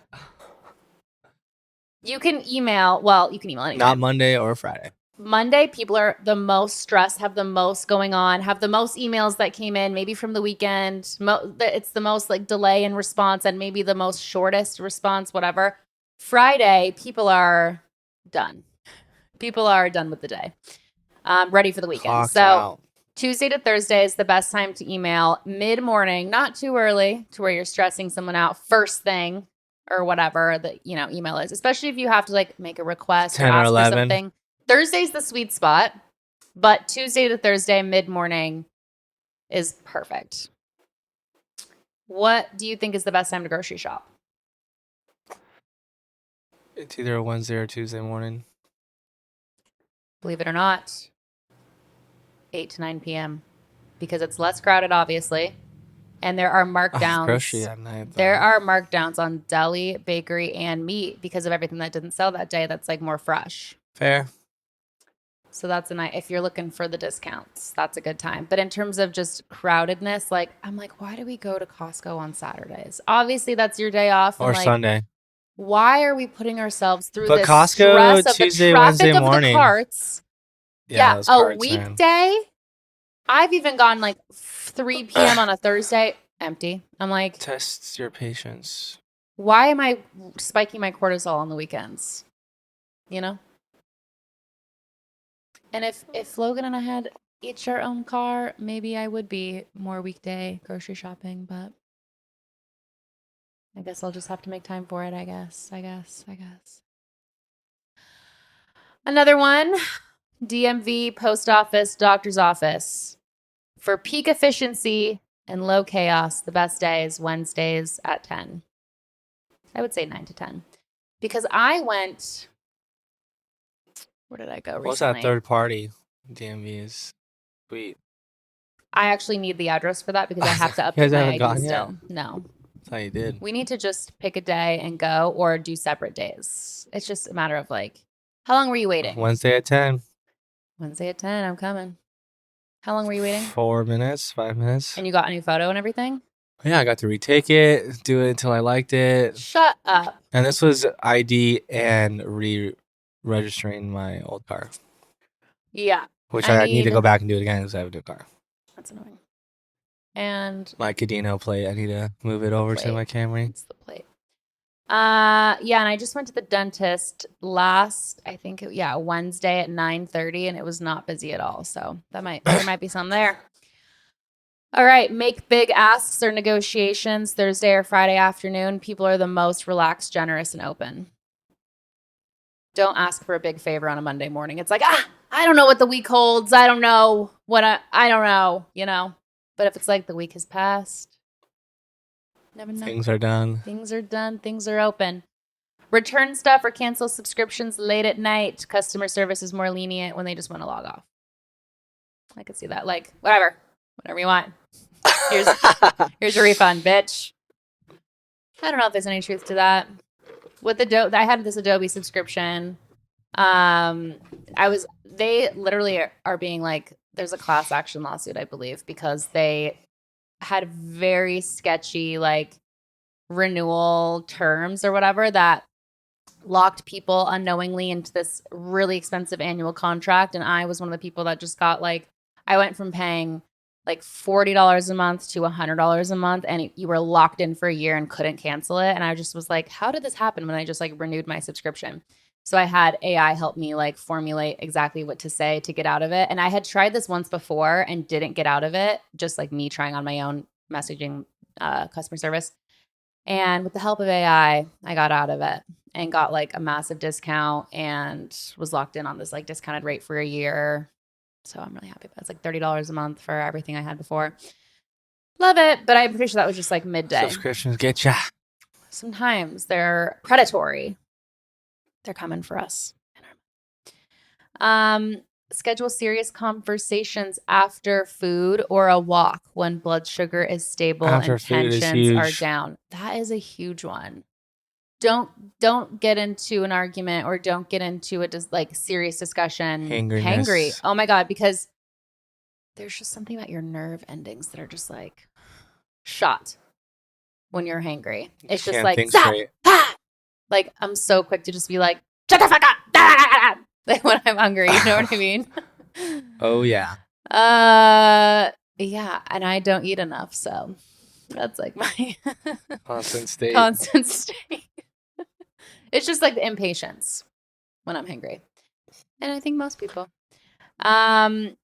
Speaker 1: You can email, well, you can email anytime.
Speaker 2: Not Monday or Friday.
Speaker 1: Monday, people are the most stressed, have the most going on, have the most emails that came in, maybe from the weekend. It's the most like delay in response and maybe the most shortest response, whatever. Friday, people are done. People are done with the day. Ready for the weekend.
Speaker 2: Clocked
Speaker 1: So
Speaker 2: out.
Speaker 1: Tuesday to Thursday is the best time to email. Mid-morning, not too early to where you're stressing someone out first thing or whatever the email is, especially if you have to like make a request
Speaker 2: 10
Speaker 1: or
Speaker 2: or
Speaker 1: ask
Speaker 2: 11.
Speaker 1: for something. Thursday's the sweet spot, but Tuesday to Thursday mid-morning is perfect. What do you think is the best time to grocery shop?
Speaker 2: It's either a Wednesday or Tuesday morning.
Speaker 1: Believe it or not, 8 to 9 p.m. because it's less crowded, obviously, and there are markdowns.
Speaker 2: Grocery at night.
Speaker 1: There are markdowns on deli, bakery, and meat because of everything that didn't sell that day that's like more fresh.
Speaker 2: Fair.
Speaker 1: So that's a night. If you're looking for the discounts, that's a good time. But in terms of just crowdedness, like I'm like, why do we go to Costco on Saturdays? Obviously, that's your day off.
Speaker 2: Or
Speaker 1: and like,
Speaker 2: Sunday.
Speaker 1: Why are we putting ourselves through
Speaker 2: But
Speaker 1: this
Speaker 2: Costco,
Speaker 1: stress of
Speaker 2: Tuesday,
Speaker 1: the traffic
Speaker 2: Wednesday
Speaker 1: of
Speaker 2: morning.
Speaker 1: the carts? Yeah,
Speaker 2: those
Speaker 1: a
Speaker 2: carts, man.
Speaker 1: weekday. I've even gone like 3 p.m. on a Thursday, empty. I'm like,
Speaker 2: Tests your patience.
Speaker 1: why am I spiking my cortisol on the weekends? You know? And if Logan and I had each our own car, maybe I would be more weekday grocery shopping, but I guess I'll just have to make time for it, I guess. Another one, DMV, post office, doctor's office. For peak efficiency and low chaos, the best day is Wednesdays at 10. I would say 9 to 10. Because I went, where did I go recently?
Speaker 2: What's that third party? DMV is sweet.
Speaker 1: I actually need the address for that because I have to
Speaker 2: You
Speaker 1: update
Speaker 2: guys
Speaker 1: my
Speaker 2: haven't
Speaker 1: ID
Speaker 2: gone
Speaker 1: still.
Speaker 2: yet?
Speaker 1: No.
Speaker 2: That's how you did.
Speaker 1: We need to just pick a day and go or do separate days. It's just a matter of like, how long were you waiting?
Speaker 2: Wednesday at 10.
Speaker 1: Wednesday at 10, I'm coming. How long were you waiting?
Speaker 2: 4 minutes, 5 minutes.
Speaker 1: And you got a new photo and everything?
Speaker 2: Yeah, I got to retake it, do it until I liked it.
Speaker 1: Shut up.
Speaker 2: And this was ID and re-registering my old car,
Speaker 1: Yeah,
Speaker 2: which
Speaker 1: I
Speaker 2: I need to
Speaker 1: need-
Speaker 2: go back and do it again because I have a new car.
Speaker 1: that's annoying. And
Speaker 2: My Cadino plate, I need to move it over to
Speaker 1: Plate.
Speaker 2: my Camry.
Speaker 1: it's the plate. Yeah, and I just went to the dentist last, I think, Wednesday at 9:30, and it was not busy at all. So there might be some there. All right, make big asks or negotiations Thursday or Friday afternoon. People are the most relaxed, generous, and open. Don't ask for a big favor on a Monday morning. It's like, I don't know what the week holds. I don't know what I don't know, you know. But if it's like the week has passed, never know.
Speaker 2: Things are done.
Speaker 1: Things are done. Things are open. Return stuff or cancel subscriptions late at night. Customer service is more lenient when they just want to log off. I could see that. Like, whatever you want. Here's your refund, bitch. I don't know if there's any truth to that. With Adobe, I had this Adobe subscription. They literally are being like, there's a class action lawsuit, I believe, because they had very sketchy like renewal terms or whatever that locked people unknowingly into this really expensive annual contract. And I was one of the people that just got like, I went from paying like $40 a month to $100 a month, and you were locked in for a year and couldn't cancel it. And I just was like, how did this happen when I just like renewed my subscription? So I had AI help me like formulate exactly what to say to get out of it. And I had tried this once before and didn't get out of it, just like me trying on my own messaging customer service. And with the help of AI, I got out of it and got like a massive discount and was locked in on this like discounted rate for a year. So I'm really happy about it. It's like $30 a month for everything I had before. Love it. But I'm pretty sure that was just like midday.
Speaker 2: Subscriptions get ya.
Speaker 1: Sometimes they're predatory. They're coming for us. schedule serious conversations after food or a walk when blood sugar is stable
Speaker 2: After
Speaker 1: and
Speaker 2: food is
Speaker 1: tensions are
Speaker 2: huge.
Speaker 1: down. That is a huge one. Don't get into an argument or don't get into a like serious discussion
Speaker 2: Hangriness.
Speaker 1: hangry. Oh my God, because there's just something about your nerve endings that are just like shot when you're hangry. It's just
Speaker 2: Can't
Speaker 1: like,
Speaker 2: think
Speaker 1: "Zap!
Speaker 2: straight.
Speaker 1: Ah!" Like I'm so quick to just be like, shut the fuck up. Ah! Like when I'm hungry, you know what I mean?
Speaker 2: Oh yeah.
Speaker 1: Yeah, and I don't eat enough, so that's like my
Speaker 2: Constant state.
Speaker 1: constant state. It's just like the impatience when I'm hungry. And I think most people. I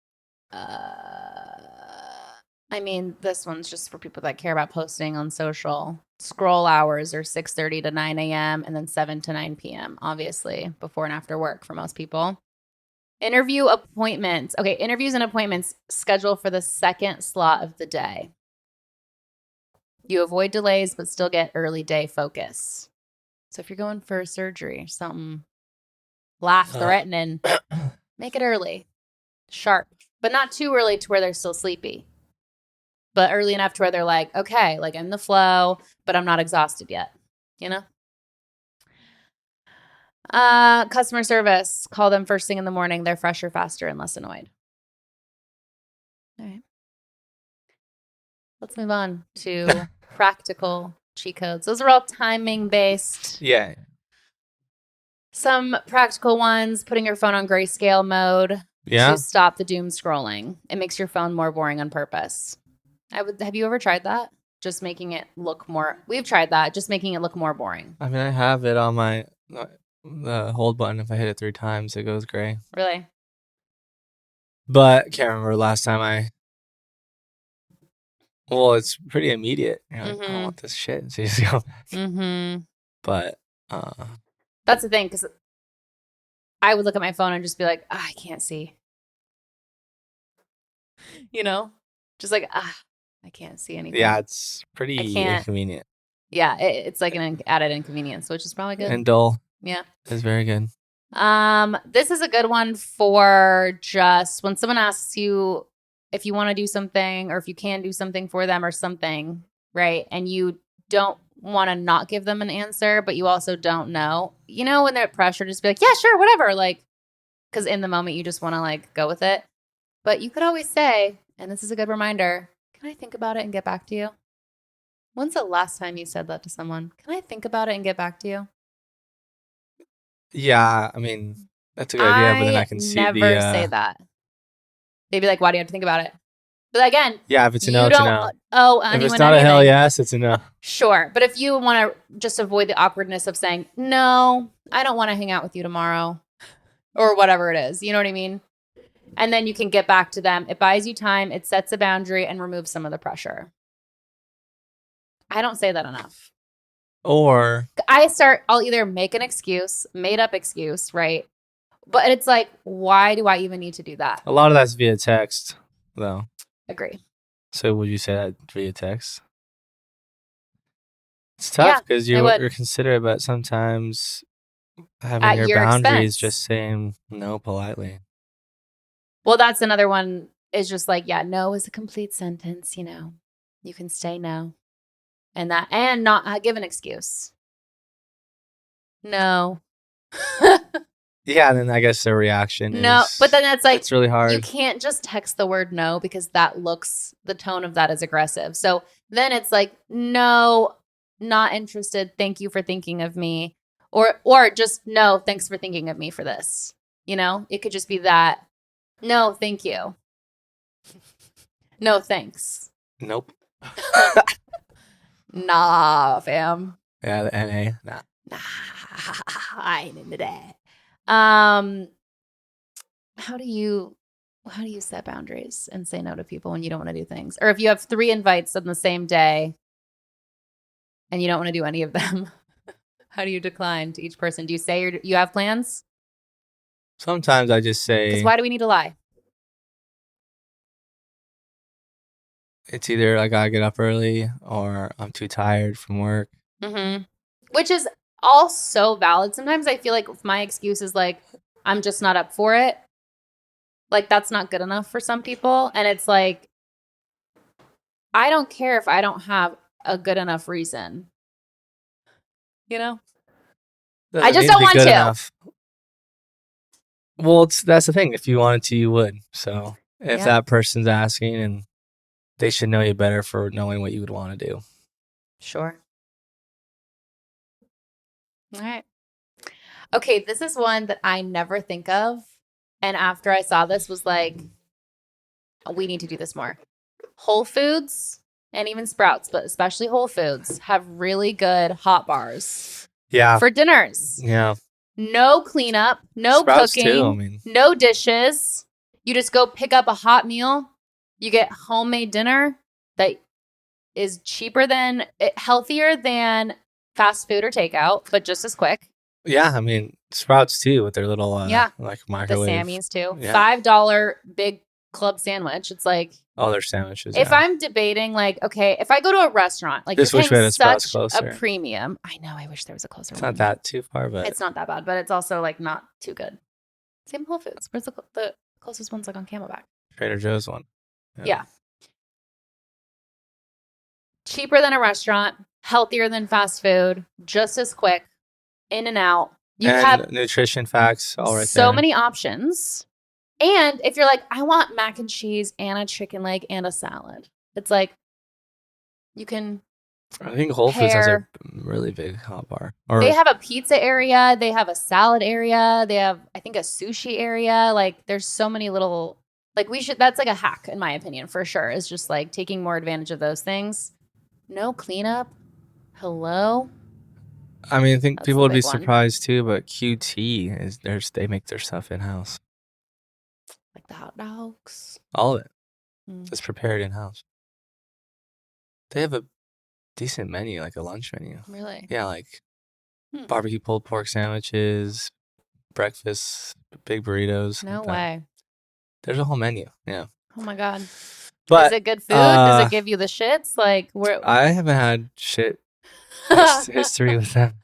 Speaker 1: mean, this one's just for people that care about posting on social. Scroll hours are 6:30 to 9 a.m. and then 7 to 9 p.m., obviously, before and after work for most people. Interview appointments. Okay, interviews and appointments scheduled for the second slot of the day. You avoid delays, but still get early day focus. So if you're going for surgery, something life-threatening, make it early, sharp, but not too early to where they're still sleepy. But early enough to where they're like, okay, like I'm in the flow, but I'm not exhausted yet, you know? Customer service. Call them first thing in the morning. They're fresher, faster, and less annoyed. All right. Let's move on to practical cheat codes. Those are all timing based.
Speaker 2: Yeah.
Speaker 1: Some practical ones, putting your phone on grayscale mode
Speaker 2: Yeah.
Speaker 1: to stop the doom scrolling. It makes your phone more boring on purpose. Have you ever tried that? Just making it look more. We've tried that. Just making it look more boring.
Speaker 2: I mean, I have it on my the hold button. If I hit it 3 times, it goes gray.
Speaker 1: Really?
Speaker 2: But can't remember last time I. Well, it's pretty immediate. You're like, I don't want this shit. So you just go.
Speaker 1: Mm-hmm.
Speaker 2: But
Speaker 1: that's the thing, because I would look at my phone and just be like, I can't see. You know, just like I can't see anything.
Speaker 2: yeah, it's pretty inconvenient.
Speaker 1: Yeah, it's like an added inconvenience, which is probably good.
Speaker 2: And dull.
Speaker 1: Yeah,
Speaker 2: it's very good.
Speaker 1: This is a good one for just when someone asks you if you want to do something or if you can do something for them or something, right? And you don't want to not give them an answer, but you also don't know. You know, when they're at pressure, just be like, yeah, sure, whatever. Like, because in the moment you just want to like go with it. But you could always say, and this is a good reminder, can I think about it and get back to you? When's the last time you said that to someone? Can I think about it and get back to you?
Speaker 2: Yeah, I mean, that's a good idea, but then I can see
Speaker 1: never say that. They'd be like, why do you have to think about it? But again,
Speaker 2: yeah, if it's a no, it's a no. If it's not
Speaker 1: anything,
Speaker 2: a hell yes, it's a no.
Speaker 1: Sure. But if you want to just avoid the awkwardness of saying, no, I don't want to hang out with you tomorrow or whatever it is, you know what I mean? And then you can get back to them. It buys you time. It sets a boundary and removes some of the pressure. I don't say that enough.
Speaker 2: Or
Speaker 1: I'll either make an excuse, made up excuse, right? But it's like, why do I even need to do that?
Speaker 2: A lot of that's via text, though.
Speaker 1: Agree.
Speaker 2: So would you say that via text? It's tough because you're considerate, but sometimes having
Speaker 1: at
Speaker 2: your
Speaker 1: expense.
Speaker 2: boundaries, just saying no politely.
Speaker 1: Well, that's another one is just like, yeah, no is a complete sentence, you know. You can say no. And not give an excuse. No.
Speaker 2: Yeah, and then I guess the reaction
Speaker 1: no, but then that's like,
Speaker 2: it's really hard.
Speaker 1: You can't just text the word no because the tone of that is aggressive. So then it's like, no, not interested. Thank you for thinking of me. Or just no, thanks for thinking of me for this. You know, it could just be that. No, thank you. No, thanks.
Speaker 2: Nope.
Speaker 1: Nah, fam.
Speaker 2: Yeah, the NA. Nah.
Speaker 1: I ain't into that. How do you set boundaries and say no to people when you don't want to do things? Or if you have 3 invites on the same day and you don't want to do any of them, how do you decline to each person? Do you say you have plans?
Speaker 2: Sometimes I just say.
Speaker 1: Because why do we need to lie?
Speaker 2: It's either I gotta get up early or I'm too tired from work.
Speaker 1: Mm-hmm. Which is all so valid. Sometimes I feel like if my excuse is like, I'm just not up for it, Like, that's not good enough for some people. And it's like, I don't care if I don't have a good enough reason. You know? I
Speaker 2: Doesn't
Speaker 1: just
Speaker 2: need to
Speaker 1: don't
Speaker 2: be
Speaker 1: want
Speaker 2: good
Speaker 1: to.
Speaker 2: enough. Well, that's the thing. If you wanted to, you would. So if
Speaker 1: Yeah.
Speaker 2: that person's asking, and they should know you better for knowing what you would want to do.
Speaker 1: Sure. All right. Okay, this is one that I never think of. And after I saw this, was like, we need to do this more. Whole Foods and even Sprouts, but especially Whole Foods, have really good hot bars
Speaker 2: Yeah.
Speaker 1: for dinners.
Speaker 2: Yeah.
Speaker 1: No cleanup, no
Speaker 2: Sprouts
Speaker 1: cooking,
Speaker 2: too, I mean.
Speaker 1: no dishes. You just go pick up a hot meal. You get homemade dinner that is healthier than fast food or takeout, but just as quick.
Speaker 2: Yeah, I mean, Sprouts too with their little
Speaker 1: Yeah.
Speaker 2: like
Speaker 1: The
Speaker 2: microwave.
Speaker 1: Sammys too.
Speaker 2: Yeah.
Speaker 1: $5 big club sandwich. It's like,
Speaker 2: All their sandwiches.
Speaker 1: if
Speaker 2: yeah.
Speaker 1: I'm debating, like, okay, if I go to a restaurant, like,
Speaker 2: Just
Speaker 1: you're
Speaker 2: wish we
Speaker 1: paying
Speaker 2: had a Sprouts
Speaker 1: such
Speaker 2: closer.
Speaker 1: a premium. I know. I wish there was a closer
Speaker 2: It's
Speaker 1: one.
Speaker 2: not that too far, but
Speaker 1: It's not that bad, but it's also like not too good. Same Whole Foods. Where's the closest one's like on Camelback?
Speaker 2: Trader Joe's one.
Speaker 1: Yeah. Cheaper than a restaurant, healthier than fast food, just as quick, in and out. You
Speaker 2: and
Speaker 1: have
Speaker 2: nutrition facts all right
Speaker 1: so
Speaker 2: there.
Speaker 1: many options. And if you're like, I want mac and cheese and a chicken leg and a salad, it's like, you can.
Speaker 2: I think Whole Foods has a
Speaker 1: pair.
Speaker 2: really big hot bar. Or
Speaker 1: They have a pizza area. They have a salad area. They have, I think, a sushi area. Like, there's so many little, like, that's like a hack, in my opinion, for sure. Is just like taking more advantage of those things. No cleanup. Hello.
Speaker 2: I mean, I think
Speaker 1: That's
Speaker 2: people
Speaker 1: the
Speaker 2: would be
Speaker 1: big one.
Speaker 2: surprised too, but QT is they make their stuff in house.
Speaker 1: Like the hot dogs.
Speaker 2: All of it.
Speaker 1: Mm.
Speaker 2: It's prepared in house. They have a decent menu, like a lunch menu.
Speaker 1: Really?
Speaker 2: Yeah, like barbecue pulled pork sandwiches, breakfast, big burritos.
Speaker 1: No
Speaker 2: like that.
Speaker 1: way.
Speaker 2: There's a whole menu. Yeah.
Speaker 1: Oh my God.
Speaker 2: But
Speaker 1: is it good food? Does it give you the shits? Like,
Speaker 2: I haven't had shit history with them.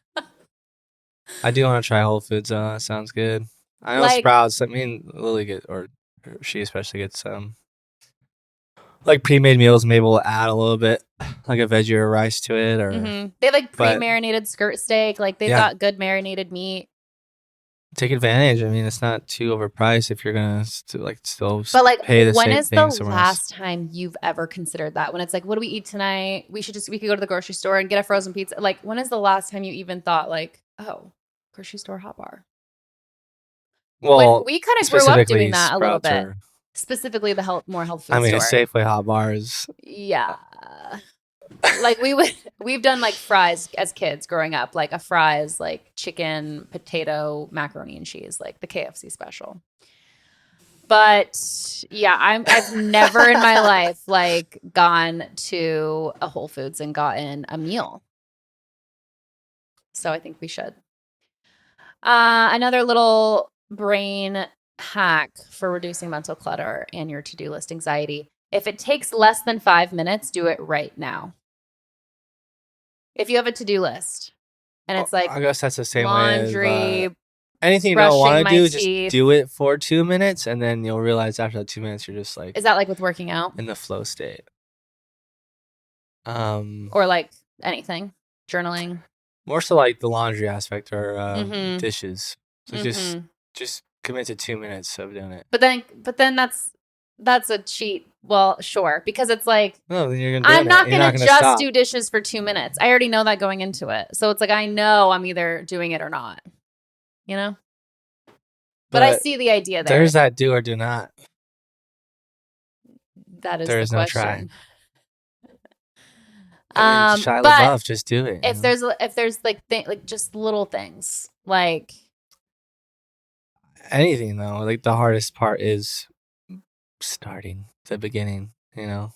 Speaker 2: I do want to try Whole Foods though. That sounds good. I know
Speaker 1: Like-
Speaker 2: Sprouts. I mean, Lily or she especially gets like pre-made meals. Maybe we'll add a little bit, like a veggie or rice to it, or
Speaker 1: They have like
Speaker 2: but-
Speaker 1: pre-marinated skirt steak. Like, they've
Speaker 2: Yeah.
Speaker 1: got good marinated meat.
Speaker 2: take advantage. I mean, it's not too overpriced if you're gonna still
Speaker 1: But like,
Speaker 2: pay the
Speaker 1: when
Speaker 2: same
Speaker 1: is
Speaker 2: thing
Speaker 1: the
Speaker 2: somewhere else.
Speaker 1: last time you've ever considered that? When it's like, what do we eat tonight? We could go to the grocery store and get a frozen pizza. Like, when is the last time you even thought like, oh, grocery store hot bar?
Speaker 2: Well,
Speaker 1: we kind of grew up
Speaker 2: specifically
Speaker 1: doing that a little
Speaker 2: Sprouts
Speaker 1: bit.
Speaker 2: or-
Speaker 1: Specifically, the more health food
Speaker 2: I mean,
Speaker 1: store.
Speaker 2: a Safeway hot bar is
Speaker 1: Yeah. Like, we've done like fries as kids growing up, like a fries, like chicken, potato, macaroni and cheese, like the KFC special. But yeah, I've never in my life like gone to a Whole Foods and gotten a meal. So I think we should. Another little brain hack for reducing mental clutter and your to-do list anxiety. If it takes less than 5 minutes, do it right now. If you have a to-do list and it's like
Speaker 2: I guess that's the same
Speaker 1: laundry,
Speaker 2: way as, anything you don't
Speaker 1: brushing
Speaker 2: want
Speaker 1: my
Speaker 2: to do,
Speaker 1: teeth.
Speaker 2: just do it for 2 minutes, and then you'll realize after that 2 minutes you're just like
Speaker 1: is that like with working out
Speaker 2: in the flow state.
Speaker 1: or like anything, journaling?
Speaker 2: More so like the laundry aspect or
Speaker 1: Mhm.
Speaker 2: dishes. So
Speaker 1: Mhm.
Speaker 2: just commit to 2 minutes of doing it.
Speaker 1: But then that's a cheat. Well, sure, because it's like,
Speaker 2: No, then you're gonna.
Speaker 1: I'm not
Speaker 2: You're
Speaker 1: going to just
Speaker 2: stop.
Speaker 1: do dishes for 2 minutes. I already know that going into it. So it's like, I know I'm either doing it or not, you know? But I see the idea there.
Speaker 2: There's that do or do not.
Speaker 1: That is
Speaker 2: there
Speaker 1: the
Speaker 2: is no
Speaker 1: question.
Speaker 2: I mean, Shia
Speaker 1: but
Speaker 2: LaBeouf, just do it.
Speaker 1: if there's like like just little things, like
Speaker 2: anything though, like the hardest part is starting the beginning. You know,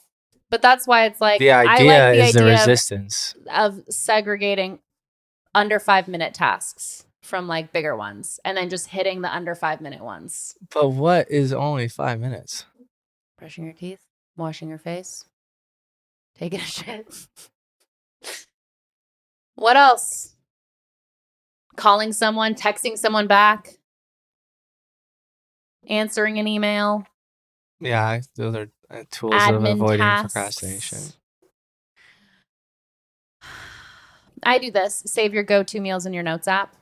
Speaker 1: but that's why it's like
Speaker 2: the
Speaker 1: I like
Speaker 2: idea
Speaker 1: the
Speaker 2: is the
Speaker 1: idea
Speaker 2: resistance.
Speaker 1: of segregating under 5 minute tasks from like bigger ones and then just hitting the under 5 minute ones.
Speaker 2: But what is only 5 minutes?
Speaker 1: Brushing your teeth, washing your face, taking a shit. What else? Calling someone, texting someone back. answering an email,
Speaker 2: Yeah, those are tools of
Speaker 1: admin
Speaker 2: avoiding
Speaker 1: tasks.
Speaker 2: procrastination.
Speaker 1: I do this. Save your go-to meals in your notes app.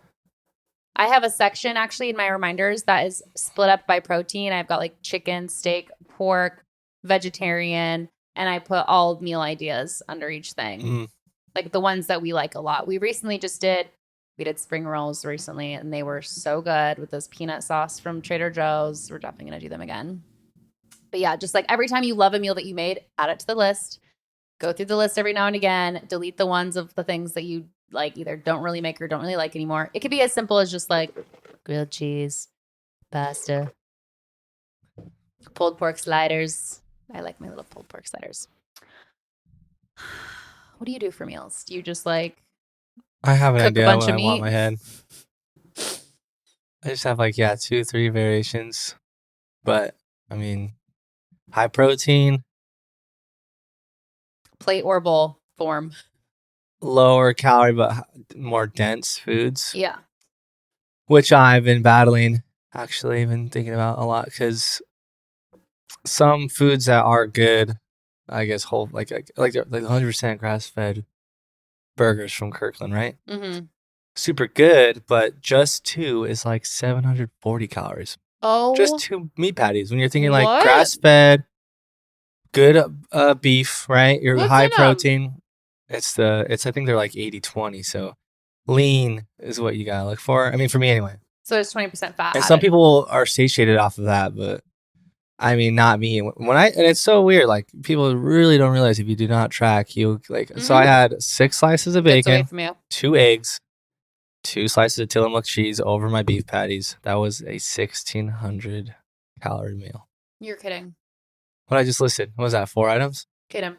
Speaker 1: I have a section actually in my reminders that is split up by protein. I've got like chicken, steak, pork, vegetarian, and I put all meal ideas under each thing.
Speaker 2: Mm.
Speaker 1: Like the ones that we like a lot. We did spring rolls recently and they were so good with this peanut sauce from Trader Joe's. We're definitely going to do them again. But yeah, just like every time you love a meal that you made, add it to the list. Go through the list every now and again. Delete the ones of the things that you like either don't really make or don't really like anymore. It could be as simple as just like grilled cheese, pasta, pulled pork sliders. I like my little pulled pork sliders. What do you do for meals? Do you just like
Speaker 2: I have an
Speaker 1: cook a
Speaker 2: idea
Speaker 1: bunch
Speaker 2: what
Speaker 1: of
Speaker 2: I want in
Speaker 1: meat?
Speaker 2: my head. I just have like 2-3 variations, but I mean, high protein,
Speaker 1: Plate or bowl form?
Speaker 2: lower calorie but more dense foods,
Speaker 1: Yeah.
Speaker 2: which I've been battling. Actually, been thinking about a lot because some foods that are good, I guess whole like 100% grass fed burgers from Kirkland, right?
Speaker 1: Mm-hmm.
Speaker 2: Super good, but just 2 is like 740 calories.
Speaker 1: Oh,
Speaker 2: Just 2 meat patties. When you're thinking like
Speaker 1: What?
Speaker 2: grass fed, good beef, right? Your
Speaker 1: What's
Speaker 2: high
Speaker 1: in 'em?
Speaker 2: protein. It's I think they're like 80-20. So lean is what you gotta look for. I mean, for me anyway.
Speaker 1: So it's 20% fat.
Speaker 2: And some people are satiated off of that, but I mean, not me. And it's so weird. Like people really don't realize if you do not track, you like. So I had 6 slices of
Speaker 1: Gets away
Speaker 2: bacon,
Speaker 1: from you.
Speaker 2: 2 eggs, 2 slices of Tillamook cheese over my beef patties. That was a 1,600 calorie meal.
Speaker 1: You're kidding.
Speaker 2: What I just listed, what was that? 4 items?
Speaker 1: Kidding.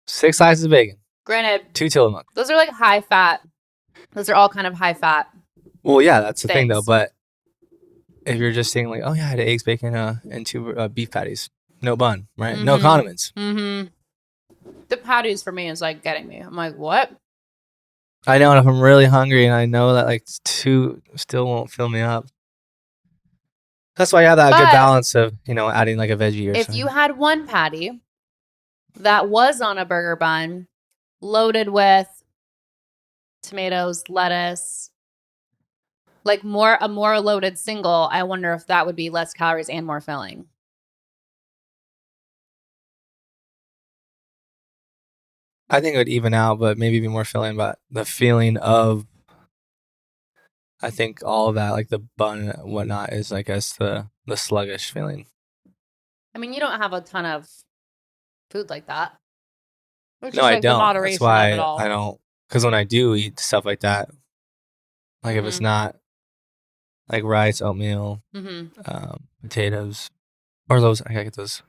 Speaker 2: 6 slices of bacon,
Speaker 1: Granted,
Speaker 2: 2 Tillamook.
Speaker 1: those are like high fat. Those are all kind of high fat.
Speaker 2: Well, yeah, that's the thing though.
Speaker 1: Thanks.
Speaker 2: But if you're just saying like, oh yeah, I had eggs, bacon, and 2 beef patties, no bun, right? No
Speaker 1: Mhm.
Speaker 2: condiments.
Speaker 1: Mm-hmm. The patties for me is like getting me. I'm like, what?
Speaker 2: I know, and if I'm really hungry and I know that like 2 still won't fill me up. That's why you have that good
Speaker 1: But
Speaker 2: balance of, adding like a veggie or
Speaker 1: if
Speaker 2: something.
Speaker 1: you had one patty that was on a burger bun, loaded with tomatoes, lettuce, like a more loaded single, I wonder if that would be less calories and more filling.
Speaker 2: I think it would even out, but maybe be more filling. But the feeling of, I think all of that, like the bun and whatnot, is I guess the sluggish feeling.
Speaker 1: I mean, you don't have a ton of food like that. Which
Speaker 2: No,
Speaker 1: is
Speaker 2: I
Speaker 1: like the
Speaker 2: don't.
Speaker 1: moderation
Speaker 2: That's why
Speaker 1: of it all.
Speaker 2: I don't. Because when I do eat stuff like that, like if it's not like rice, oatmeal, potatoes, or those, I gotta get those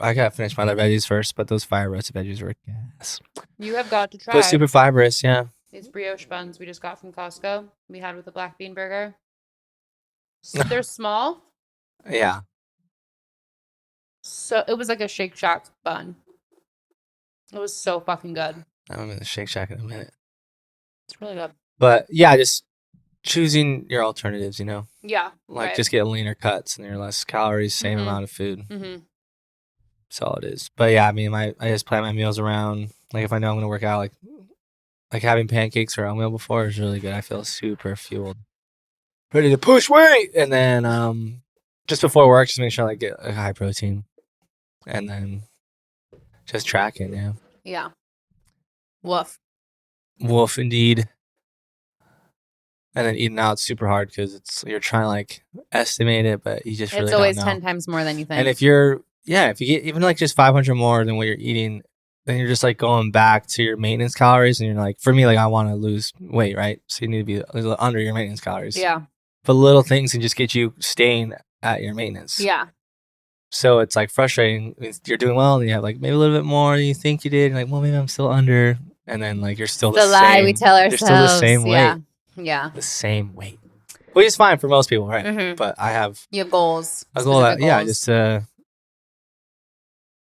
Speaker 2: I gotta finish my other veggies first, but those fire roasted veggies were gas.
Speaker 1: You have got to try
Speaker 2: But super fibrous, yeah.
Speaker 1: these brioche buns we just got from Costco. We had with the black bean burger. They're small.
Speaker 2: Yeah.
Speaker 1: So it was like a Shake Shack bun. It was so fucking good.
Speaker 2: I'm in the Shake Shack in a minute.
Speaker 1: It's really good.
Speaker 2: But yeah, just choosing your alternatives,
Speaker 1: Yeah.
Speaker 2: Like
Speaker 1: right.
Speaker 2: just get leaner cuts and they're less calories, same amount of food.
Speaker 1: Mm-hmm.
Speaker 2: That's all it is. But yeah, I mean, I just plan my meals around. Like if I know I'm gonna work out, like having pancakes or oatmeal before is really good. I feel super fueled, ready to push weight. And then just before work, just make sure I get a high protein, and then just tracking. Yeah.
Speaker 1: Yeah. Woof.
Speaker 2: Wolf indeed. And then eating out's super hard because you're trying to like estimate it, but you just really
Speaker 1: It's always
Speaker 2: don't know.
Speaker 1: 10 times more than you think.
Speaker 2: And if you get even like just 500 more than what you're eating, then you're just like going back to your maintenance calories. And you're like, for me, like I want to lose weight, right? So you need to be a little under your maintenance calories.
Speaker 1: Yeah.
Speaker 2: But little things can just get you staying at your maintenance.
Speaker 1: Yeah.
Speaker 2: So it's like frustrating. You're doing well, and you have like maybe a little bit more than you think you did. You're like, well, maybe I'm still under. And then like you're still the same.
Speaker 1: lie we tell ourselves.
Speaker 2: You're still the same weight.
Speaker 1: Yeah.
Speaker 2: The same weight. Which is fine for most people, right?
Speaker 1: Mm-hmm.
Speaker 2: But I have
Speaker 1: You have goals.
Speaker 2: a goal that,
Speaker 1: specific goals.
Speaker 2: just to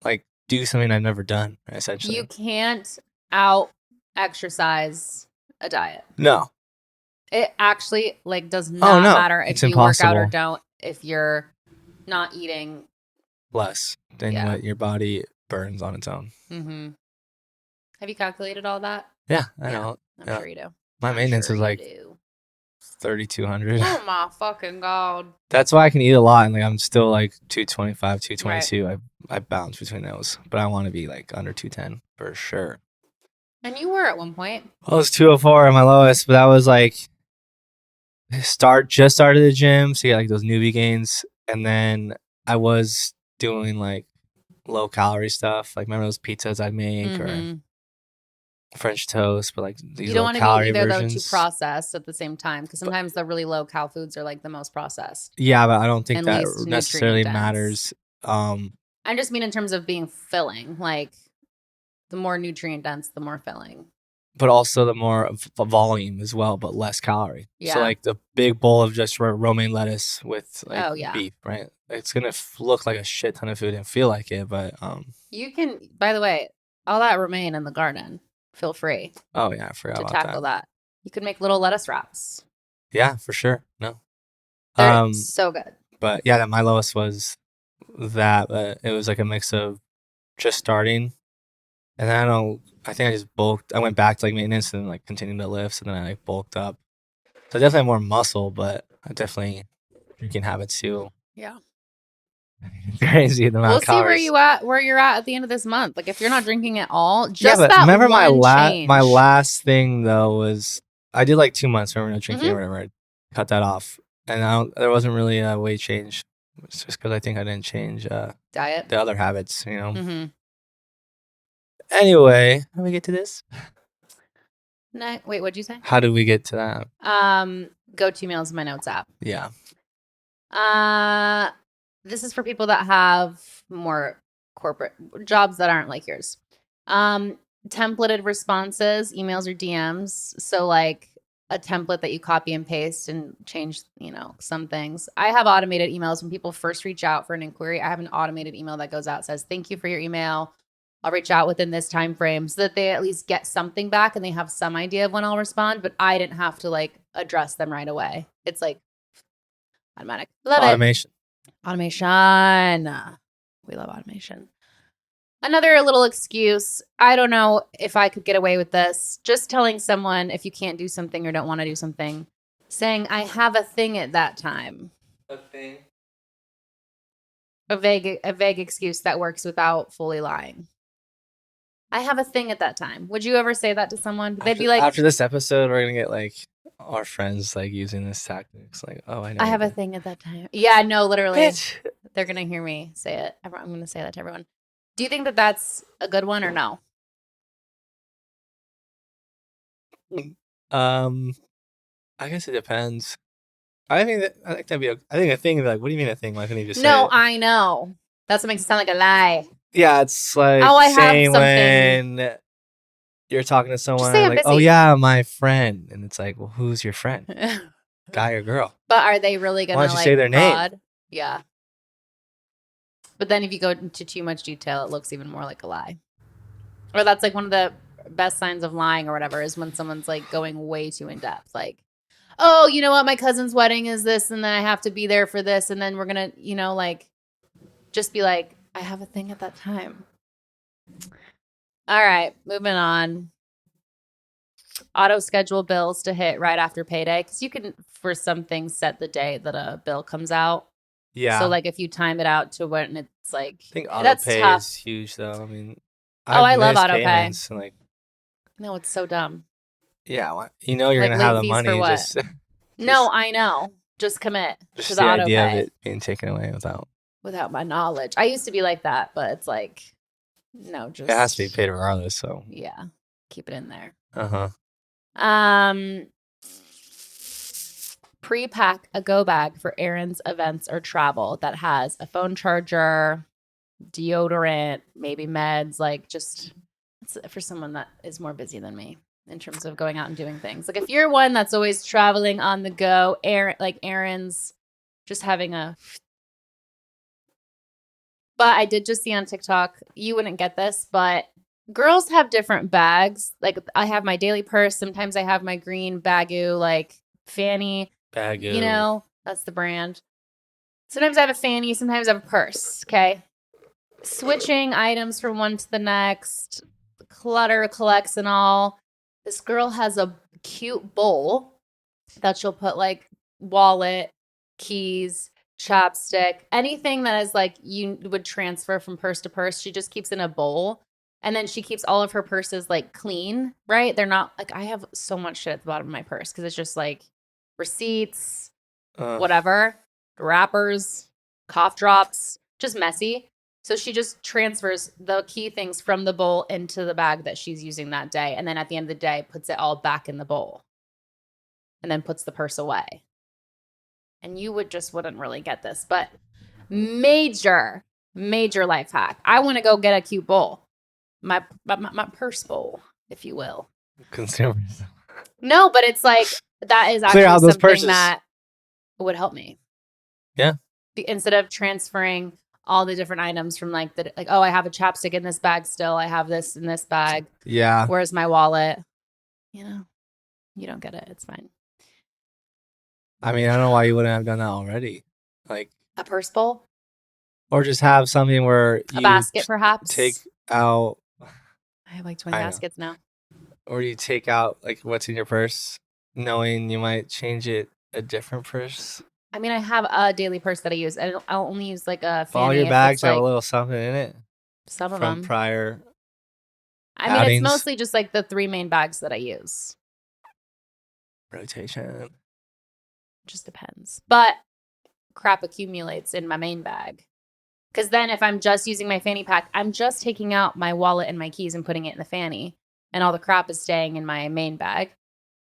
Speaker 2: like do something I've never done, essentially.
Speaker 1: You can't out exercise a diet.
Speaker 2: No.
Speaker 1: It actually like does not matter if
Speaker 2: It's
Speaker 1: you work out or
Speaker 2: impossible.
Speaker 1: don't. if you're not eating.
Speaker 2: Less than
Speaker 1: Yeah.
Speaker 2: what your body burns on its own.
Speaker 1: Mm-hmm. Have you calculated all that?
Speaker 2: Yeah, I
Speaker 1: Yeah,
Speaker 2: know.
Speaker 1: I'm
Speaker 2: Yeah.
Speaker 1: sure you do.
Speaker 2: My
Speaker 1: I'm
Speaker 2: maintenance
Speaker 1: sure
Speaker 2: is
Speaker 1: you
Speaker 2: like
Speaker 1: do.
Speaker 2: 3,200.
Speaker 1: Oh my fucking god.
Speaker 2: That's why I can eat a lot, and like I'm still like 225,
Speaker 1: Right.
Speaker 2: 222. I bounce between those, but I want to be like under 210 for sure.
Speaker 1: And you were at one point.
Speaker 2: I was 204 at my lowest, but that was like just started the gym, so you get like those newbie gains, and then I was doing like low calorie stuff. Like remember those pizzas I'd make or
Speaker 1: Mm-hmm.
Speaker 2: French toast, but like these
Speaker 1: You don't
Speaker 2: low
Speaker 1: want to be
Speaker 2: calorie
Speaker 1: either though too
Speaker 2: versions.
Speaker 1: processed at the same time because
Speaker 2: But
Speaker 1: sometimes the really low cal foods are like the most processed
Speaker 2: yeah, but I don't think
Speaker 1: and
Speaker 2: that
Speaker 1: least
Speaker 2: necessarily
Speaker 1: nutrient dense.
Speaker 2: matters.
Speaker 1: I just mean in terms of being filling. Like the more nutrient dense, the more filling.
Speaker 2: But also the more volume as well, but less calorie.
Speaker 1: Yeah.
Speaker 2: So like the big bowl of just romaine lettuce with like
Speaker 1: Oh, yeah.
Speaker 2: beef, right? It's gonna look like a shit ton of food and feel like it, but
Speaker 1: You can, by the way, all that romaine in the garden. Feel free
Speaker 2: oh yeah, I forgot
Speaker 1: to
Speaker 2: about
Speaker 1: tackle that. You could make little lettuce wraps.
Speaker 2: Yeah, for sure. No.
Speaker 1: They're so good.
Speaker 2: But yeah, my lowest was that, but it was like a mix of just starting, and then I think I just bulked. I went back to like maintenance and like continued to lift, and then I like bulked up. So I definitely have more muscle, but I definitely drinking habits too.
Speaker 1: Yeah.
Speaker 2: Crazy the amount
Speaker 1: We'll
Speaker 2: of
Speaker 1: see
Speaker 2: calories.
Speaker 1: where you're at the end of this month. Like if you're not drinking at all,
Speaker 2: Yeah,
Speaker 1: just
Speaker 2: but
Speaker 1: that
Speaker 2: remember my
Speaker 1: one change.
Speaker 2: my last thing though was I did like 2 months. Remember no drinking
Speaker 1: Mhm.
Speaker 2: or whatever. I cut that off, and there wasn't really a weight change. It's just because I think I didn't change
Speaker 1: Diet.
Speaker 2: the other habits.
Speaker 1: Mm-hmm.
Speaker 2: Anyway, how do we get to this?
Speaker 1: Wait, what'd you say?
Speaker 2: How did we get to that?
Speaker 1: Go-to meals in my notes app.
Speaker 2: Yeah.
Speaker 1: This is for people that have more corporate jobs that aren't like yours. Templated responses, emails or DMs. So like a template that you copy and paste and change, some things. I have automated emails when people first reach out for an inquiry. I have an automated email that goes out, says, "Thank you for your email. I'll reach out within this time frame," so that they at least get something back and they have some idea of when I'll respond, but I didn't have to like address them right away. It's like automatic. Love
Speaker 2: Automation.
Speaker 1: it. Automation. We love automation. Another little excuse. I don't know if I could get away with this. Just telling someone if you can't do something or don't want to do something, saying, "I have a thing at that time."
Speaker 2: A thing.
Speaker 1: A vague excuse that works without fully lying. I have a thing at that time. Would you ever say that to someone? They'd be like,
Speaker 2: after this episode, we're gonna get like our friends like using this tactics. Like, oh, I know.
Speaker 1: "I have a thing at that time." Yeah, no, literally.
Speaker 2: Bitch.
Speaker 1: They're going to hear me say it. I'm going to say that to everyone. Do you think that that's a good one or no?
Speaker 2: I guess it depends. I think that'd be. I think a thing. Like, what do you mean a thing? Why couldn't you just say
Speaker 1: No,
Speaker 2: it?
Speaker 1: I know. That's what makes it sound like a lie.
Speaker 2: Yeah, it's like
Speaker 1: Oh, I have
Speaker 2: saying
Speaker 1: something.
Speaker 2: when you're talking to someone
Speaker 1: say I'm
Speaker 2: like, "Oh
Speaker 1: busy."
Speaker 2: yeah, my friend," and it's like, "Well, who's your friend? Guy or girl?"
Speaker 1: But are they really going to
Speaker 2: Why don't you
Speaker 1: like
Speaker 2: say their name?
Speaker 1: fraud? Yeah. But then if you go into too much detail, it looks even more like a lie. Or that's like one of the best signs of lying or whatever is when someone's like going way too in depth. Like, "Oh, you know what? My cousin's wedding is this, and then I have to be there for this, and then we're going to, like, just be like, I have a thing at that time." All right, moving on. Auto schedule bills to hit right after payday, because you can, for some things, set the day that a bill comes out.
Speaker 2: Yeah.
Speaker 1: So like if you time it out to when it's like,
Speaker 2: I think auto
Speaker 1: that's
Speaker 2: pay
Speaker 1: tough.
Speaker 2: is huge, though. I mean,
Speaker 1: I love
Speaker 2: missed
Speaker 1: auto pay.
Speaker 2: payments and like,
Speaker 1: No, it's so dumb.
Speaker 2: yeah, you're
Speaker 1: Like
Speaker 2: gonna have
Speaker 1: late
Speaker 2: the
Speaker 1: fees for
Speaker 2: money.
Speaker 1: what?
Speaker 2: Just
Speaker 1: No, I know. Just commit to
Speaker 2: just
Speaker 1: the
Speaker 2: the
Speaker 1: auto
Speaker 2: idea of
Speaker 1: pay
Speaker 2: it being taken away
Speaker 1: without my knowledge. I used to be like that, but it's like, no, just
Speaker 2: it has to be paid regardless. So
Speaker 1: yeah, keep it in there.
Speaker 2: uh-huh.
Speaker 1: Pre-pack a go bag for errands, events, or travel that has a phone charger, deodorant, maybe meds, like just it's for someone that is more busy than me in terms of going out and doing things. Like if you're one that's always traveling on the go, errands, just having a. But I did just see on TikTok, you wouldn't get this, but girls have different bags. Like I have my daily purse. Sometimes I have my green Baggu, like fanny.
Speaker 2: Baggu.
Speaker 1: That's the brand. Sometimes I have a fanny, sometimes I have a purse. Okay. Switching items from one to the next, clutter collects and all. This girl has a cute bowl that she'll put like wallet, keys, chapstick, anything that is like you would transfer from purse to purse. She just keeps in a bowl. And then she keeps all of her purses like clean, right? They're not like I have so much shit at the bottom of my purse because it's just like receipts, whatever, wrappers, cough drops, just messy. So she just transfers the key things from the bowl into the bag that she's using that day. And then at the end of the day, puts it all back in the bowl and then puts the purse away. And you wouldn't really get this, but major life hack. I want to go get a cute bowl. My purse bowl, if you will.
Speaker 2: Consumers.
Speaker 1: No, but it's like that is actually something that would help me.
Speaker 2: Yeah.
Speaker 1: Instead of transferring all the different items from like oh, I have a chapstick in this bag still. I have this in this bag.
Speaker 2: Yeah.
Speaker 1: Where's my wallet? You know, you don't get it. It's fine.
Speaker 2: I mean, I don't know why you wouldn't have done that already. Like
Speaker 1: a purse bowl?
Speaker 2: Or just have something where
Speaker 1: a basket perhaps.
Speaker 2: Take out.
Speaker 1: I have like 20 baskets now.
Speaker 2: Or you take out like what's in your purse, knowing you might change it a different purse.
Speaker 1: I mean, I have a daily purse that I use. I'll only use like a fanny.
Speaker 2: All your bags have a little something in it.
Speaker 1: Some of them.
Speaker 2: From prior
Speaker 1: I mean, it's mostly just like the 3 main bags that I use.
Speaker 2: Rotation.
Speaker 1: Just depends. But crap accumulates in my main bag. Because then if I'm just using my fanny pack, I'm just taking out my wallet and my keys and putting it in the fanny. And all the crap is staying in my main bag.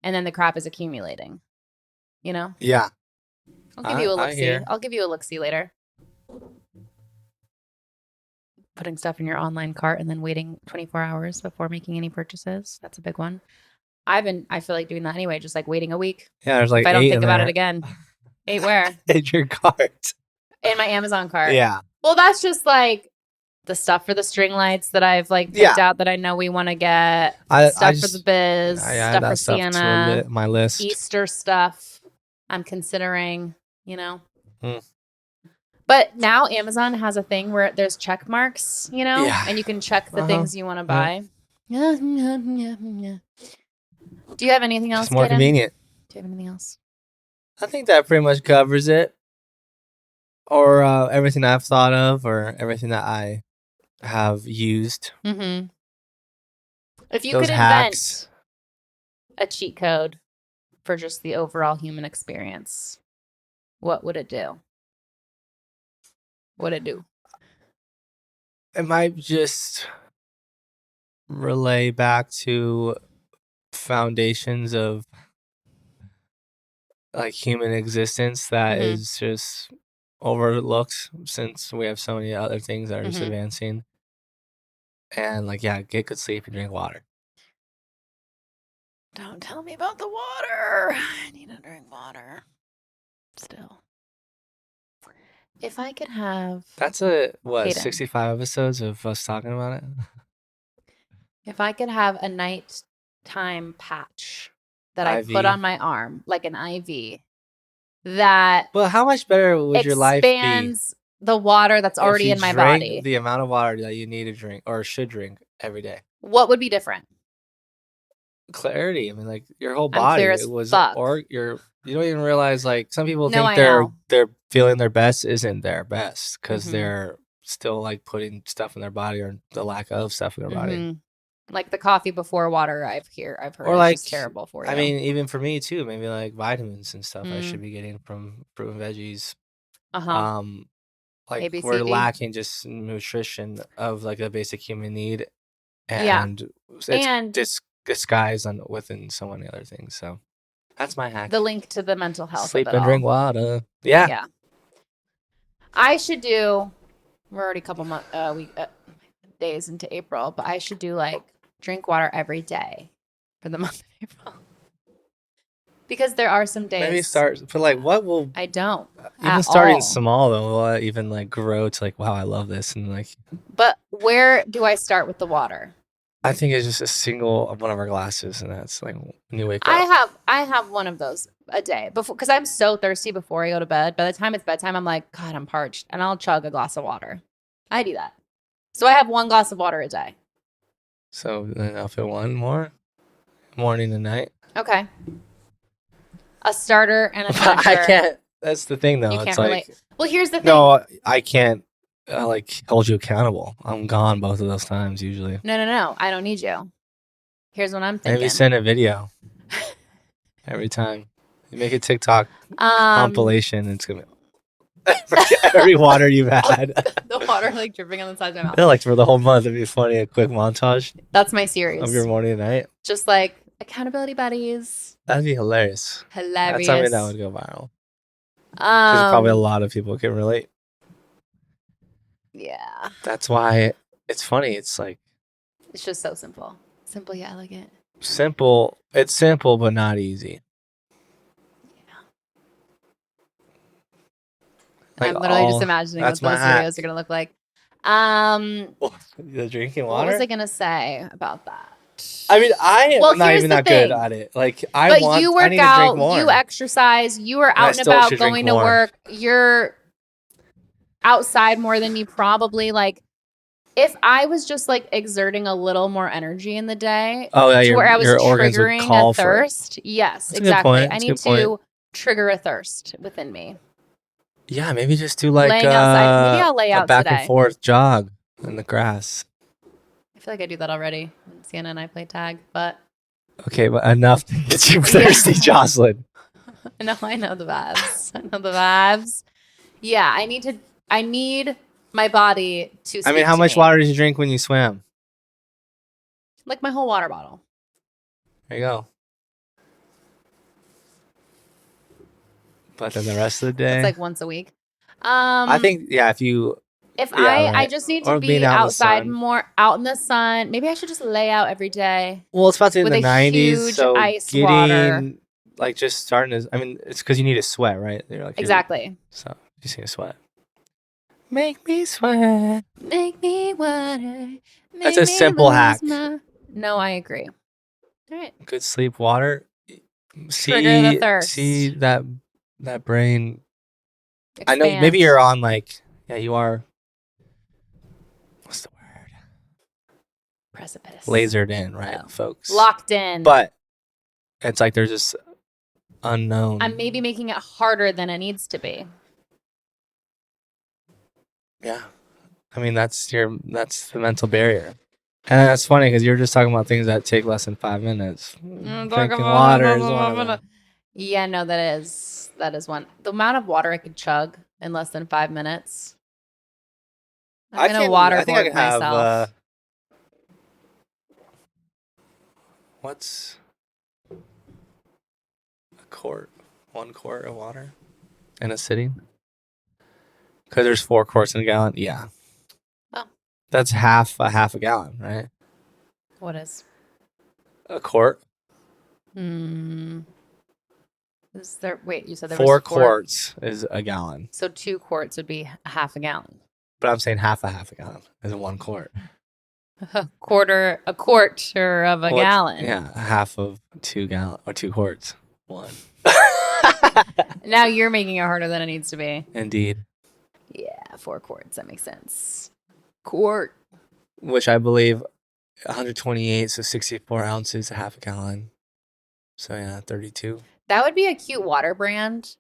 Speaker 1: And then the crap is accumulating. You know?
Speaker 2: Yeah.
Speaker 1: I'll give you a look-see. I'll give you a look-see later. Putting stuff in your online cart and then waiting 24 hours before making any purchases. That's a big one. I feel like doing that anyway, just like waiting a week.
Speaker 2: Yeah, there's like
Speaker 1: if I don't think about it again. 8 where?
Speaker 2: In your cart.
Speaker 1: In my Amazon cart.
Speaker 2: Yeah.
Speaker 1: Well, that's just like the stuff for the string lights that I've like picked out that I know we want to get. Stuff for the biz. Stuff for Sienna.
Speaker 2: My list.
Speaker 1: Easter stuff. I'm considering, you know. But now Amazon has a thing where there's check marks, you know, and you can check the things you want to buy. Yeah. Do you have anything else?
Speaker 2: It's more convenient.
Speaker 1: Do you have anything else?
Speaker 2: I think that pretty much covers it. Or everything I've thought of, or everything that I have used.
Speaker 1: Mm-hmm. If you could invent a cheat code for just the overall human experience, what would it do? What'd it do?
Speaker 2: It might just relay back to foundations of like human existence that is just overlooked since we have so many other things that are just advancing. And like, yeah, get good sleep and drink water.
Speaker 1: Don't tell me about the water. I need to drink water. Still. If I could have...
Speaker 2: That's a, what, Hayden. 65 episodes of us talking about it?
Speaker 1: If I could have a nighttime patch that I put on my arm, like an IV, that...
Speaker 2: Well, how much better would your life be?
Speaker 1: Expands the water that's already in my body.
Speaker 2: The amount of water that you need to drink, or should drink, every day.
Speaker 1: What would be different?
Speaker 2: Clarity. I mean, like, your whole body was... Or you don't even realize, like, some people think they're feeling their best isn't their best because they're still like putting stuff in their body or the lack of stuff in their body.
Speaker 1: Like the coffee before water, I've heard
Speaker 2: or like,
Speaker 1: is just terrible for you.
Speaker 2: I mean, even for me too, maybe like vitamins and stuff I should be getting from fruit and veggies. Like ABCD. We're lacking just nutrition of like a basic human need, and it's disguised within so many other things. So that's my hack.
Speaker 1: The link to the mental health.
Speaker 2: Sleep and drink water. Yeah.
Speaker 1: I should do. We're already a couple days into April, but I should do like drink water every day for the month of April. Because there are some days.
Speaker 2: Maybe start, but like, what will
Speaker 1: I don't
Speaker 2: even starting small though? Will even like grow to like, wow, I love this and like.
Speaker 1: But where do I start with the water?
Speaker 2: I think it's just a single of one of our glasses, and that's like when you wake up.
Speaker 1: I have one of those a day before because I'm so thirsty before I go to bed. By the time it's bedtime, I'm like, God, I'm parched, and I'll chug a glass of water. I do that. So I have one glass of water a day.
Speaker 2: So then I'll fit one more, morning and night.
Speaker 1: Okay. A starter and a
Speaker 2: I
Speaker 1: finisher.
Speaker 2: can't. That's the thing, though.
Speaker 1: You
Speaker 2: It's
Speaker 1: can't
Speaker 2: like,
Speaker 1: relate. Well, here's the thing.
Speaker 2: no, I can't like hold you accountable. I'm gone both of those times usually.
Speaker 1: No. I don't need you. Here's what I'm thinking.
Speaker 2: Maybe send a video every time. You make a TikTok compilation. It's gonna be every water you've had.
Speaker 1: The water like dripping on the side of my mouth.
Speaker 2: Yeah, like for the whole month, it'd be funny. A quick montage
Speaker 1: That's my series.
Speaker 2: of your morning and night.
Speaker 1: Just like accountability buddies.
Speaker 2: That'd be hilarious.
Speaker 1: Hilarious.
Speaker 2: That's something that would go viral. Because probably a lot of people can relate.
Speaker 1: Yeah.
Speaker 2: That's why it's funny. It's like
Speaker 1: It's just so simple. Simple yet elegant.
Speaker 2: simple. It's simple, but not easy. Like
Speaker 1: I'm literally just imagining what
Speaker 2: that's
Speaker 1: those
Speaker 2: my hack.
Speaker 1: videos are gonna look like.
Speaker 2: The drinking water.
Speaker 1: What was I gonna say about that?
Speaker 2: I mean, I am
Speaker 1: Well,
Speaker 2: not
Speaker 1: here's
Speaker 2: even
Speaker 1: the
Speaker 2: that good
Speaker 1: thing.
Speaker 2: at it. Like,
Speaker 1: But
Speaker 2: I
Speaker 1: you
Speaker 2: need
Speaker 1: work
Speaker 2: to drink
Speaker 1: out,
Speaker 2: more.
Speaker 1: you exercise, you are
Speaker 2: I
Speaker 1: out and
Speaker 2: still
Speaker 1: about
Speaker 2: should drink
Speaker 1: going to
Speaker 2: more.
Speaker 1: work. You're outside more than me probably. Like, if I was just like exerting a little more energy in the day,
Speaker 2: Oh yeah,
Speaker 1: to where I was
Speaker 2: your organs would
Speaker 1: triggering
Speaker 2: call
Speaker 1: a
Speaker 2: for it.
Speaker 1: thirst. Yes,
Speaker 2: That's a good
Speaker 1: exactly.
Speaker 2: point.
Speaker 1: I
Speaker 2: That's a
Speaker 1: need
Speaker 2: good point.
Speaker 1: to trigger a thirst within me.
Speaker 2: Yeah, maybe just do like
Speaker 1: Laying outside. Maybe I'll lay
Speaker 2: a
Speaker 1: out
Speaker 2: back
Speaker 1: today.
Speaker 2: and forth jog in the grass.
Speaker 1: I feel like I do that already when Sienna and I play tag, but
Speaker 2: Okay, but enough to get you thirsty, Jocelyn.
Speaker 1: no, I know the vibes. I know the vibes. Yeah, I need my body to
Speaker 2: I mean,
Speaker 1: speak
Speaker 2: how
Speaker 1: to
Speaker 2: much
Speaker 1: me.
Speaker 2: water did you drink when you swam?
Speaker 1: Like my whole water bottle.
Speaker 2: There you go. But then the rest of the day,
Speaker 1: It's like once a week.
Speaker 2: I think, yeah, if you,
Speaker 1: if
Speaker 2: yeah,
Speaker 1: I
Speaker 2: right.
Speaker 1: just need
Speaker 2: Or
Speaker 1: to
Speaker 2: being
Speaker 1: be
Speaker 2: out in the
Speaker 1: outside
Speaker 2: sun.
Speaker 1: more, out in the sun. Maybe I should just lay out every day.
Speaker 2: well, it's about to be in
Speaker 1: With
Speaker 2: the
Speaker 1: a
Speaker 2: 90s,
Speaker 1: huge
Speaker 2: so
Speaker 1: ice
Speaker 2: getting,
Speaker 1: water.
Speaker 2: like, just starting to, I mean, it's because you need to sweat, right? You're like,
Speaker 1: Exactly.
Speaker 2: So, you just need to sweat. Make me sweat.
Speaker 1: Make me water.
Speaker 2: That's a simple hack.
Speaker 1: No, I agree. All right.
Speaker 2: Good sleep, water.
Speaker 1: Trigger the thirst.
Speaker 2: See that brain. I know maybe
Speaker 1: Expand.
Speaker 2: you're on like, yeah, you are. What's the word?
Speaker 1: Precipice.
Speaker 2: Lasered in, right,
Speaker 1: Oh.
Speaker 2: folks?
Speaker 1: Locked in.
Speaker 2: But it's like there's this unknown.
Speaker 1: I'm maybe making it harder than it needs to be.
Speaker 2: Yeah, I mean that's the mental barrier, and that's funny because you're just talking about things that take less than 5 minutes. Drinking water is one of them.
Speaker 1: Yeah, no, that is one. The amount of water I could chug in less than 5 minutes. I'm gonna waterboard myself.
Speaker 2: What's a quart? 1 quart of water in a sitting? Because there's 4 quarts in a gallon. Yeah.
Speaker 1: Oh.
Speaker 2: That's half a gallon, right?
Speaker 1: What is?
Speaker 2: A quart.
Speaker 1: Is there? Wait, you said there
Speaker 2: 4
Speaker 1: was
Speaker 2: quarts is a gallon.
Speaker 1: So 2 quarts would be half a gallon.
Speaker 2: But I'm saying half a gallon is 1 quart.
Speaker 1: A quarter of a gallon.
Speaker 2: Yeah, half of 2 gallon or 2 quarts. 1.
Speaker 1: Now you're making it harder than it needs to be.
Speaker 2: Indeed.
Speaker 1: Yeah, 4 quarts. That makes sense. Quart.
Speaker 2: Which I believe 128, so 64 ounces, a half a gallon. So yeah, 32.
Speaker 1: That would be a cute water brand.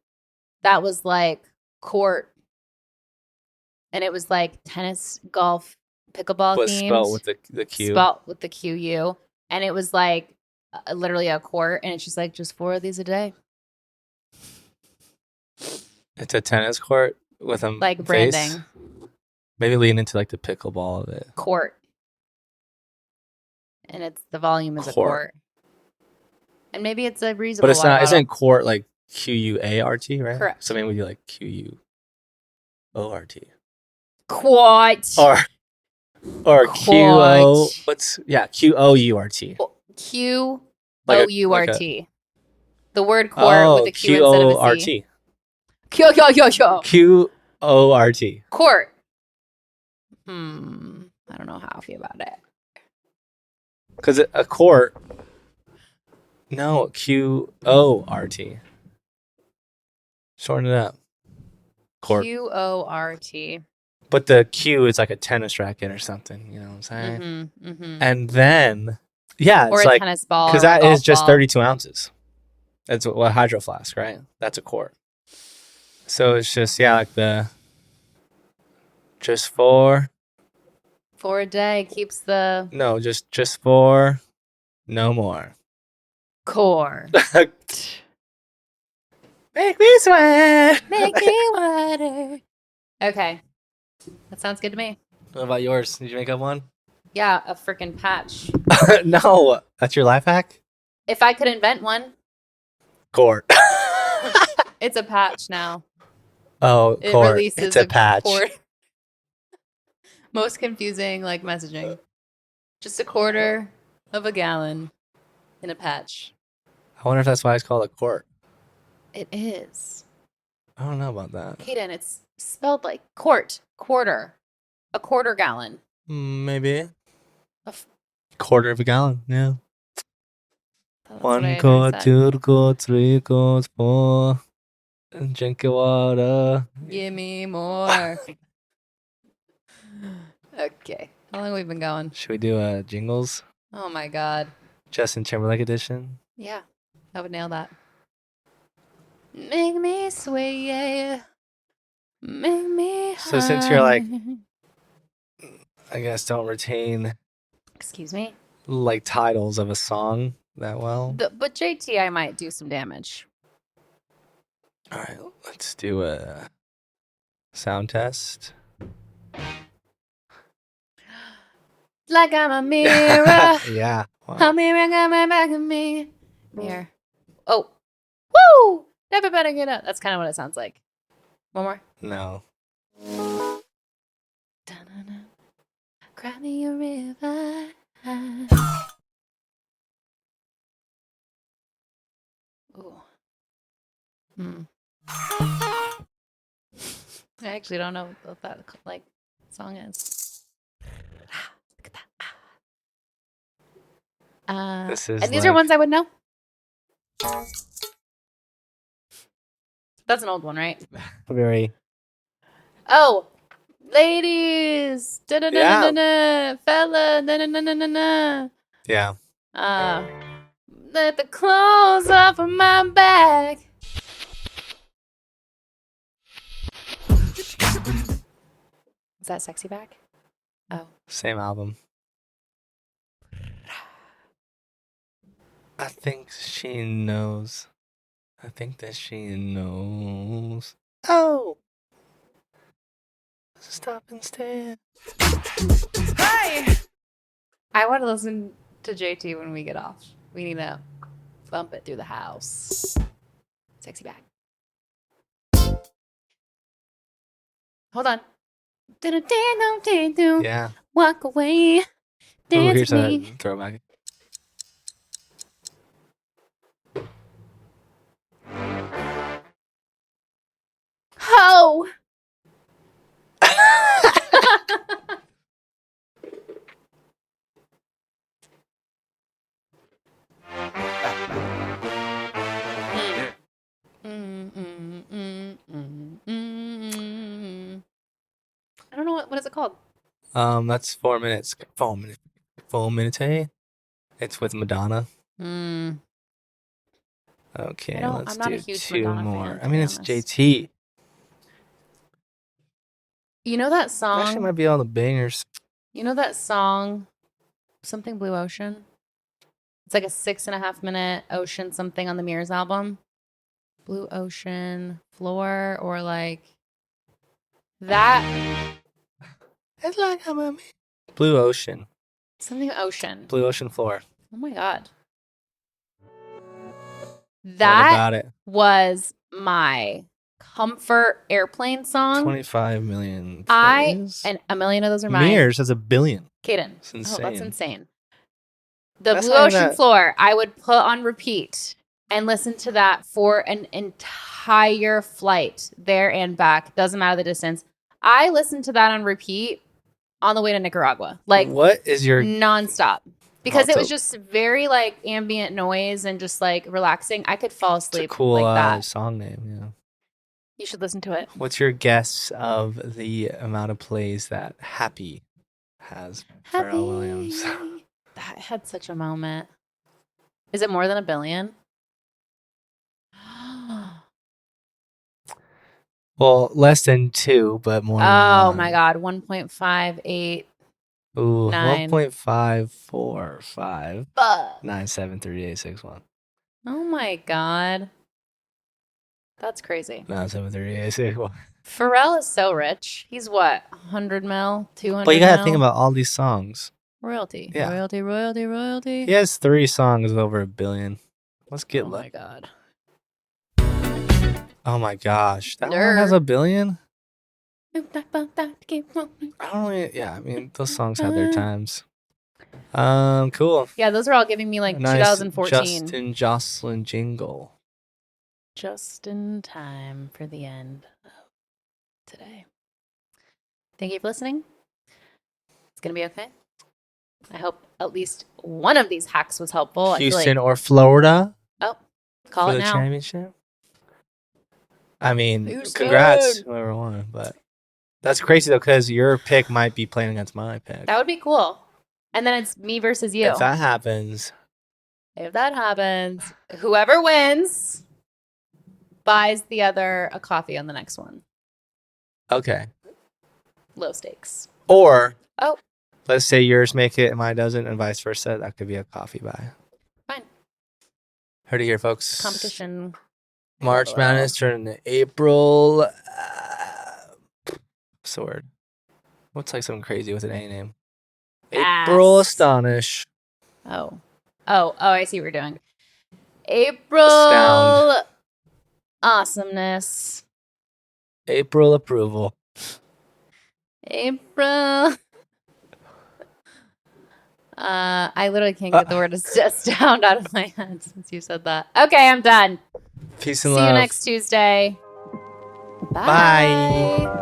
Speaker 1: That was like quart. And it was like tennis, golf, pickleball
Speaker 2: But
Speaker 1: themed.
Speaker 2: spelled with the Q.
Speaker 1: Spelt with the QU. And it was like literally a quart. And it's just like, just 4 of these a day.
Speaker 2: It's a tennis court with a
Speaker 1: Like
Speaker 2: face.
Speaker 1: branding.
Speaker 2: Maybe lean into like the pickleball of it.
Speaker 1: Quart. And it's the volume is a
Speaker 2: Quart.
Speaker 1: quart. And maybe it's a reasonable
Speaker 2: But it's
Speaker 1: water
Speaker 2: not.
Speaker 1: bottle.
Speaker 2: Isn't quart like QUART, right?
Speaker 1: Correct.
Speaker 2: So maybe we do like QUORT
Speaker 1: Quart.
Speaker 2: or QO.
Speaker 1: Quart.
Speaker 2: What's QOURT.
Speaker 1: QOURT. The word quart with a Q instead of a C.
Speaker 2: QORT. QORT.
Speaker 1: Quart. I don't know how I feel about it.
Speaker 2: Because a quart. No, QORT. Shorten it up. Quart.
Speaker 1: QORT.
Speaker 2: But the Q is like a tennis racket or something. You know what I'm saying?
Speaker 1: Mm-hmm, mm-hmm.
Speaker 2: And then, yeah,
Speaker 1: Or
Speaker 2: it's
Speaker 1: a
Speaker 2: like,
Speaker 1: tennis ball.
Speaker 2: because
Speaker 1: or a
Speaker 2: that
Speaker 1: golf
Speaker 2: is just
Speaker 1: ball.
Speaker 2: 32 ounces. That's what hydro flask, right? That's a quart. So it's just, yeah, like the just for,
Speaker 1: For a day keeps the
Speaker 2: no, just for no more.
Speaker 1: core.
Speaker 2: Make me sweat.
Speaker 1: Make me water. Okay. That sounds good to me.
Speaker 2: What about yours? Did you make up one?
Speaker 1: Yeah, a freaking patch.
Speaker 2: No, that's your life hack?
Speaker 1: If I could invent one,
Speaker 2: Quart.
Speaker 1: it's a patch now.
Speaker 2: Oh,
Speaker 1: It
Speaker 2: quart.
Speaker 1: releases
Speaker 2: It's a patch.
Speaker 1: quart. Most confusing, like, messaging. Just a quarter of a gallon in a patch.
Speaker 2: I wonder if that's why it's called a quart.
Speaker 1: It is.
Speaker 2: I don't know about that.
Speaker 1: Kaden, it's spelled like quart, quarter, a quarter gallon.
Speaker 2: Maybe.
Speaker 1: A f-
Speaker 2: Quarter of a gallon, yeah.
Speaker 1: that's what I
Speaker 2: One
Speaker 1: had
Speaker 2: quart,
Speaker 1: said.
Speaker 2: 2 quarts, 3 quarts, 4. Drink your water.
Speaker 1: Give me more. Okay. How long have we been going?
Speaker 2: Should we do jingles?
Speaker 1: Oh my God.
Speaker 2: Justin Timberlake edition?
Speaker 1: Yeah, I would nail that. Make me sway. Make me
Speaker 2: So since you're like,
Speaker 1: high.
Speaker 2: I guess don't retain
Speaker 1: Excuse me?
Speaker 2: like titles of a song that well.
Speaker 1: But JT, I might do some damage.
Speaker 2: All right, let's do a sound test.
Speaker 1: Like I'm a mirror.
Speaker 2: Yeah. Wow.
Speaker 1: A mirror coming back at me. Mirror. Oh. Woo! Never better get up. That's kind of what it sounds like. One more.
Speaker 2: No.
Speaker 1: Da-na-na. Cry me a river. Ooh. I actually don't know what that like song is. Look at that.
Speaker 2: This is
Speaker 1: and these are
Speaker 2: like-
Speaker 1: ones I would know. That's an old one, right?
Speaker 2: Very.
Speaker 1: Oh, ladies, da-da-da-da-da-da, fella, da-da-da-da-da-da.
Speaker 2: Yeah.
Speaker 1: Let the clothes off of my back. Is that Sexy Back? Oh.
Speaker 2: Same album. I think she knows. I think that she knows. Oh! Stop and stare.
Speaker 1: Hey! I want to listen to JT when we get off. We need to bump it through the house. Sexy Back. Hold on.
Speaker 2: Yeah.
Speaker 1: Walk away.
Speaker 2: Ooh,
Speaker 1: Dance
Speaker 2: here's
Speaker 1: with
Speaker 2: a
Speaker 1: me.
Speaker 2: throwback.
Speaker 1: Ho! I don't know what is it called?
Speaker 2: That's 4 minutes. 4 minutes. 4 minutes, hey? It's with Madonna. Okay,
Speaker 1: I'm
Speaker 2: let's
Speaker 1: not a
Speaker 2: do
Speaker 1: huge
Speaker 2: 2
Speaker 1: Madonna
Speaker 2: more.
Speaker 1: fan, to
Speaker 2: I mean,
Speaker 1: be
Speaker 2: it's
Speaker 1: honest.
Speaker 2: JT.
Speaker 1: You know that
Speaker 2: Actually,
Speaker 1: song?
Speaker 2: might be all the bangers.
Speaker 1: You know that song, something Blue Ocean? It's like a 6.5 minute Ocean something on the Mirrors album. Blue Ocean, Floor, or like that.
Speaker 2: It's like I'm a Blue Ocean.
Speaker 1: Something Ocean.
Speaker 2: Blue Ocean Floor.
Speaker 1: Oh my God.
Speaker 2: What
Speaker 1: That
Speaker 2: about it?
Speaker 1: was my comfort airplane song.
Speaker 2: 25 million.
Speaker 1: And a million of those are mine.
Speaker 2: Mirrors has a billion.
Speaker 1: Kaden.
Speaker 2: It's
Speaker 1: Oh,
Speaker 2: insane.
Speaker 1: that's insane. The
Speaker 2: That's
Speaker 1: Blue
Speaker 2: not even
Speaker 1: Ocean
Speaker 2: that-
Speaker 1: Floor, I would put on repeat and listen to that for an entire flight there and back. Doesn't matter the distance. I listened to that on repeat on the way to Nicaragua, like
Speaker 2: what is your
Speaker 1: nonstop. because it
Speaker 2: it's
Speaker 1: was just very like ambient noise and just like relaxing. I could fall
Speaker 2: It's a
Speaker 1: asleep
Speaker 2: cool
Speaker 1: like that.
Speaker 2: song name. Yeah.
Speaker 1: You should listen to it.
Speaker 2: What's your guess of the amount of plays that Happy has? Pharrell Williams.
Speaker 1: That had such a moment. Is it more than 1 billion?
Speaker 2: Well, less than 2, but more than
Speaker 1: Oh
Speaker 2: 1.
Speaker 1: my God. 1.58.
Speaker 2: Ooh,
Speaker 1: 9.
Speaker 2: 1.545
Speaker 1: Fuck.
Speaker 2: 973861.
Speaker 1: Oh my God. That's crazy.
Speaker 2: 973861.
Speaker 1: Pharrell is so rich. He's what? 100 mil? 200
Speaker 2: But you gotta
Speaker 1: mil?
Speaker 2: think about all these songs.
Speaker 1: Royalty.
Speaker 2: Yeah.
Speaker 1: Royalty.
Speaker 2: He has 3 songs with over 1 billion. Let's get
Speaker 1: Oh my
Speaker 2: lucky.
Speaker 1: God.
Speaker 2: Oh my gosh, that one
Speaker 1: Nerd.
Speaker 2: has 1 billion. I
Speaker 1: Cool.
Speaker 2: don't really. Yeah, I mean those songs had their times. Cool.
Speaker 1: Yeah, those are all giving me like
Speaker 2: Nice
Speaker 1: 2014.
Speaker 2: Justin Jocelyn jingle.
Speaker 1: Just in time for the end of today. Thank you for listening. It's going to be okay. I hope at least one of these hacks was helpful. I feel
Speaker 2: Houston
Speaker 1: like,
Speaker 2: or Florida
Speaker 1: oh, call
Speaker 2: for
Speaker 1: it
Speaker 2: the
Speaker 1: now.
Speaker 2: championship. I mean,
Speaker 1: Houston!
Speaker 2: congrats whoever won, but that's crazy though because your pick might be playing against my pick.
Speaker 1: That would be cool. And then it's me versus you.
Speaker 2: If that happens,
Speaker 1: Whoever wins buys the other a coffee on the next one.
Speaker 2: okay.
Speaker 1: Low stakes.
Speaker 2: Or
Speaker 1: Oh,
Speaker 2: let's say yours make it and mine doesn't, and vice versa. That could be a coffee buy.
Speaker 1: fine.
Speaker 2: Heard it here, folks.
Speaker 1: Competition.
Speaker 2: March
Speaker 1: Well.
Speaker 2: Madness turning to April. What's the word? What's like something crazy with an A name? April
Speaker 1: Ass.
Speaker 2: Astonish.
Speaker 1: Oh, I see what you're doing. April
Speaker 2: Astound.
Speaker 1: awesomeness.
Speaker 2: April approval.
Speaker 1: April. I literally can't get the word astound out of my head since you said that. Okay, I'm done.
Speaker 2: Peace and
Speaker 1: See
Speaker 2: love.
Speaker 1: you next Tuesday.
Speaker 2: Bye.